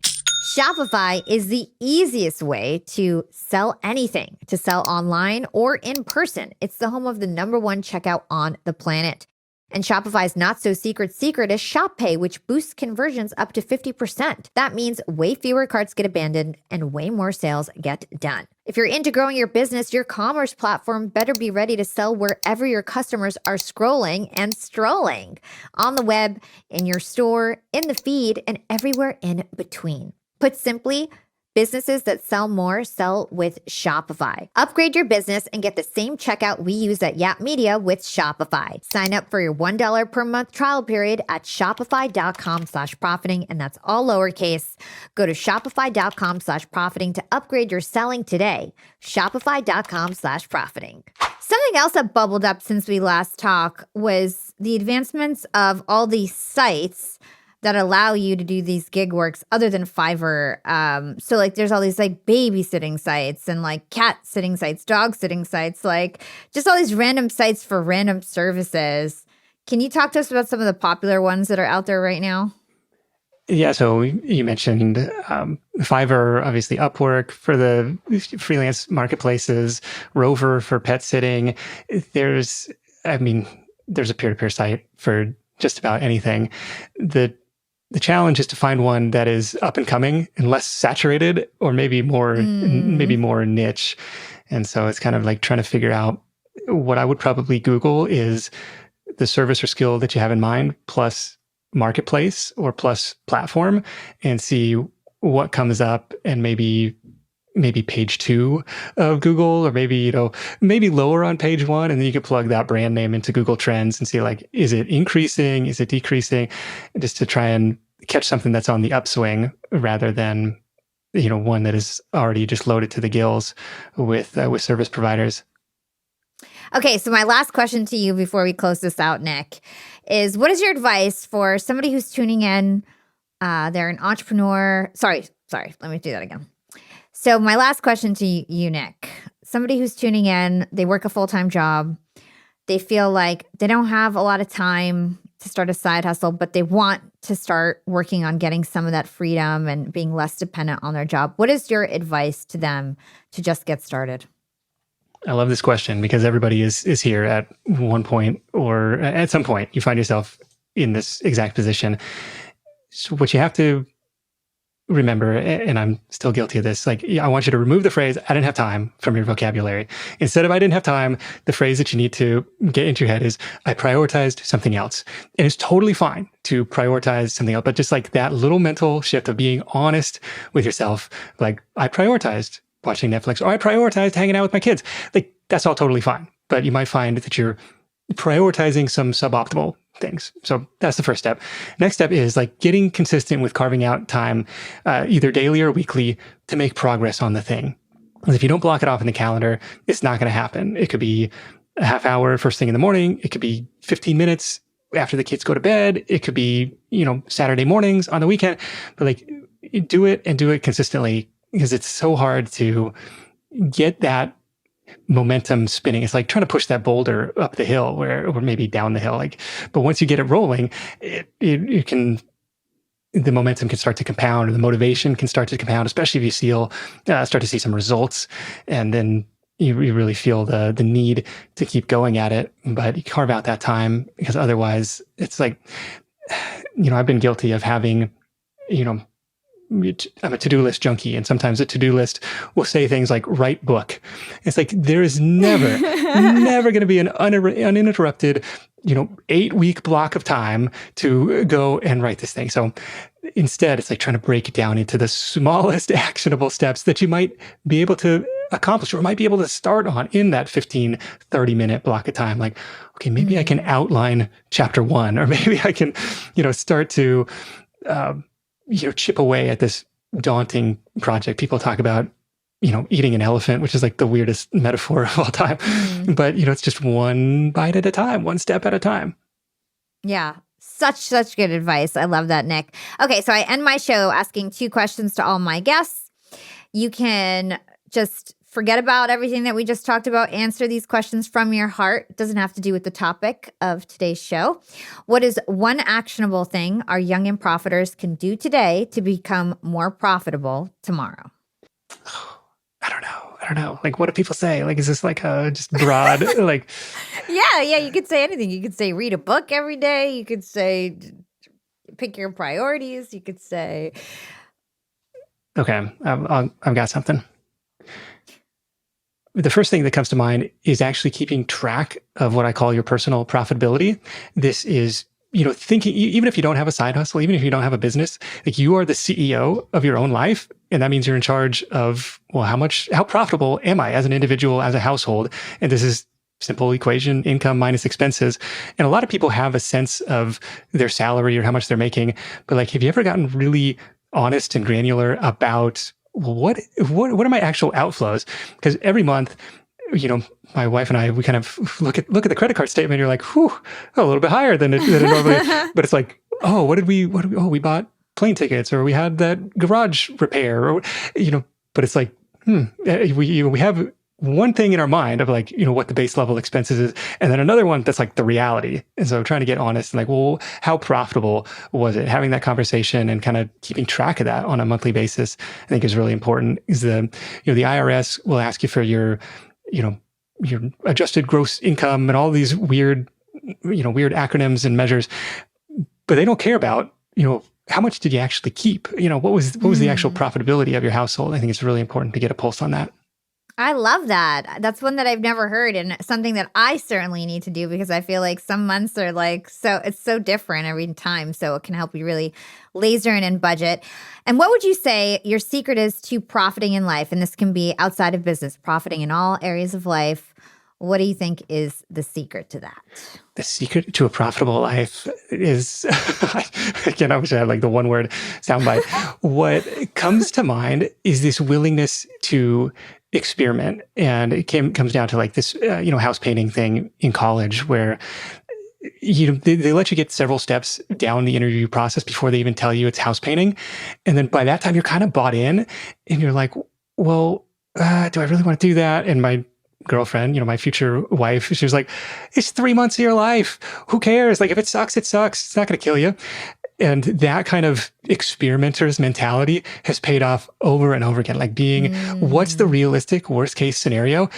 Shopify is the easiest way to sell anything, to sell online or in person. It's the home of the #1 checkout on the planet. And Shopify's not so secret is Shop Pay, which boosts conversions up to 50%. That means way fewer carts get abandoned and way more sales get done. If you're into growing your business, your commerce platform better be ready to sell wherever your customers are scrolling and strolling, on the web, in your store, in the feed, and everywhere in between. Put simply, businesses that sell more sell with Shopify. Upgrade your business and get the same checkout we use at Yap Media with Shopify. Sign up for your $1 per month trial period at shopify.com/profiting, and that's all lowercase. Go to shopify.com/profiting to upgrade your selling today. Shopify.com/profiting. Something else that bubbled up since we last talked was the advancements of all these sites that allow you to do these gig works other than Fiverr. So like there's all these like babysitting sites and like cat sitting sites, dog sitting sites, like just all these random sites for random services. Can you talk to us about some of the popular ones that are out there right now? Yeah, so you mentioned Fiverr, obviously Upwork for the freelance marketplaces, Rover for pet sitting. There's a peer-to-peer site for just about anything. The challenge is to find one that is up and coming and less saturated, or maybe more niche. And so it's kind of like trying to figure out what I would probably Google is the service or skill that you have in mind, plus marketplace or plus platform, and see what comes up, and maybe page 2 of Google, or maybe lower on page 1, and then you can plug that brand name into Google Trends and see like, is it increasing? Is it decreasing? Just to try and catch something that's on the upswing rather than, one that is already just loaded to the gills with service providers. Okay, so my last question to you before we close this out, Nick, is what is your advice for somebody who's tuning in? They're an entrepreneur. Sorry, let me do that again. So my last question to you, Nick, somebody who's tuning in, they work a full-time job. They feel like they don't have a lot of time to start a side hustle, but they want to start working on getting some of that freedom and being less dependent on their job. What is your advice to them to just get started? I love this question because everybody is here at one point, or at some point you find yourself in this exact position. So what you have to remember, and I'm still guilty of this, like I want you to remove the phrase, I didn't have time, from your vocabulary. Instead of I didn't have time, the phrase that you need to get into your head is I prioritized something else. And it's totally fine to prioritize something else, but just like that little mental shift of being honest with yourself, like I prioritized watching Netflix, or I prioritized hanging out with my kids. Like that's all totally fine. But you might find that you're prioritizing some suboptimal things. So that's the first step. Next step is like getting consistent with carving out time, either daily or weekly, to make progress on the thing. Because if you don't block it off in the calendar, it's not going to happen. It could be a half hour first thing in the morning. It could be 15 minutes after the kids go to bed. It could be, Saturday mornings on the weekend. But like do it, and do it consistently, because it's so hard to get that momentum spinning. It's like trying to push that boulder up the hill or maybe down the hill. But once you get it rolling, the momentum can start to compound, and the motivation can start to compound, especially if you start to see some results. And then you really feel the need to keep going at it, but you carve out that time, because otherwise it's like, I've been guilty of having, I'm a to-do list junkie, and sometimes a to-do list will say things like write book. It's like there is never going to be an uninterrupted 8-week block of time to go and write this thing. So instead, it's like trying to break it down into the smallest actionable steps that you might be able to accomplish or might be able to start on in that 15, 30-minute block of time. Like, okay, maybe I can outline chapter 1, or maybe I can, start to, chip away at this daunting project. People talk about, eating an elephant, which is like the weirdest metaphor of all time. But, it's just one bite at a time, one step at a time. Yeah. Such good advice. I love that, Nick. Okay, so I end my show asking 2 questions to all my guests. You can just forget about everything that we just talked about. Answer these questions from your heart. It doesn't have to do with the topic of today's show. What is one actionable thing our young and profiters can do today to become more profitable tomorrow? I don't know. Like, what do people say? Like, is this like just broad? Like, yeah. You could say anything. You could say read a book every day. You could say pick your priorities. You could say. Okay, I've got something. The first thing that comes to mind is actually keeping track of what I call your personal profitability. This is, thinking, even if you don't have a side hustle, even if you don't have a business, like you are the CEO of your own life. And that means you're in charge of, well, how profitable am I as an individual, as a household? And this is simple equation, income minus expenses. And a lot of people have a sense of their salary or how much they're making. But like, have you ever gotten really honest and granular about what are my actual outflows? Because every month, my wife and I, we kind of look at the credit card statement. And you're like, whew, a little bit higher than it normally. But it's like, oh, we bought plane tickets, or we had that garage repair, or But it's like, we have one thing in our mind of like, what the base level expenses is, and then another one that's like the reality. And so trying to get honest and like, well, how profitable was it? Having that conversation and kind of keeping track of that on a monthly basis, I think is really important. Is the IRS will ask you for your adjusted gross income and all these weird acronyms and measures, but they don't care about, how much did you actually keep? What was the actual profitability of your household? I think it's really important to get a pulse on that. I love that. That's one that I've never heard, and something that I certainly need to do, because I feel like some months are like, it's so different every time. So it can help you really laser in and budget. And what would you say your secret is to profiting in life? And this can be outside of business, profiting in all areas of life. What do you think is the secret to that? The secret to a profitable life is, again, I wish I had like the one word soundbite. What comes to mind is this willingness to experiment. And it comes down to like this, house painting thing in college where, they let you get several steps down the interview process before they even tell you it's house painting. And then by that time, you're kind of bought in and you're like, well, do I really want to do that? And my girlfriend, my future wife, she was like, it's 3 months of your life. Who cares? Like, if it sucks, it sucks. It's not going to kill you. And that kind of experimenter's mentality has paid off over and over again. Like being, what's the realistic worst case scenario?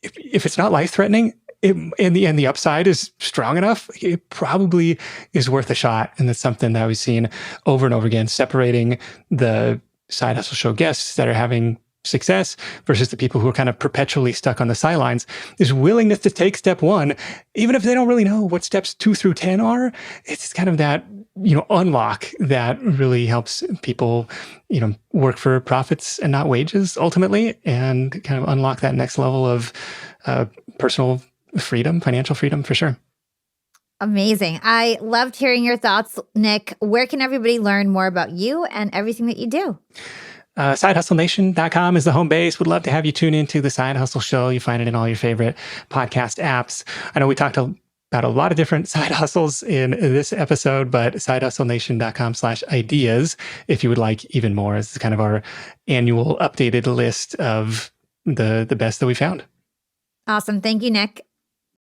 If it's not life threatening, and the upside is strong enough, it probably is worth a shot. And that's something that we've seen over and over again, separating the side hustle show guests that are having success versus the people who are kind of perpetually stuck on the sidelines, is willingness to take step 1, even if they don't really know what steps 2 through 10 are. It's kind of that, unlock that really helps people, work for profits and not wages ultimately, and kind of unlock that next level of personal freedom, financial freedom for sure. Amazing. I loved hearing your thoughts, Nick. Where can everybody learn more about you and everything that you do? SideHustleNation.com is the home base. Would love to have you tune into the Side Hustle Show. You find it in all your favorite podcast apps. I know we talked about a lot of different side hustles in this episode, but SideHustleNation.com/ideas if you would like even more. It's kind of our annual updated list of the best that we found. Awesome. Thank you, Nick.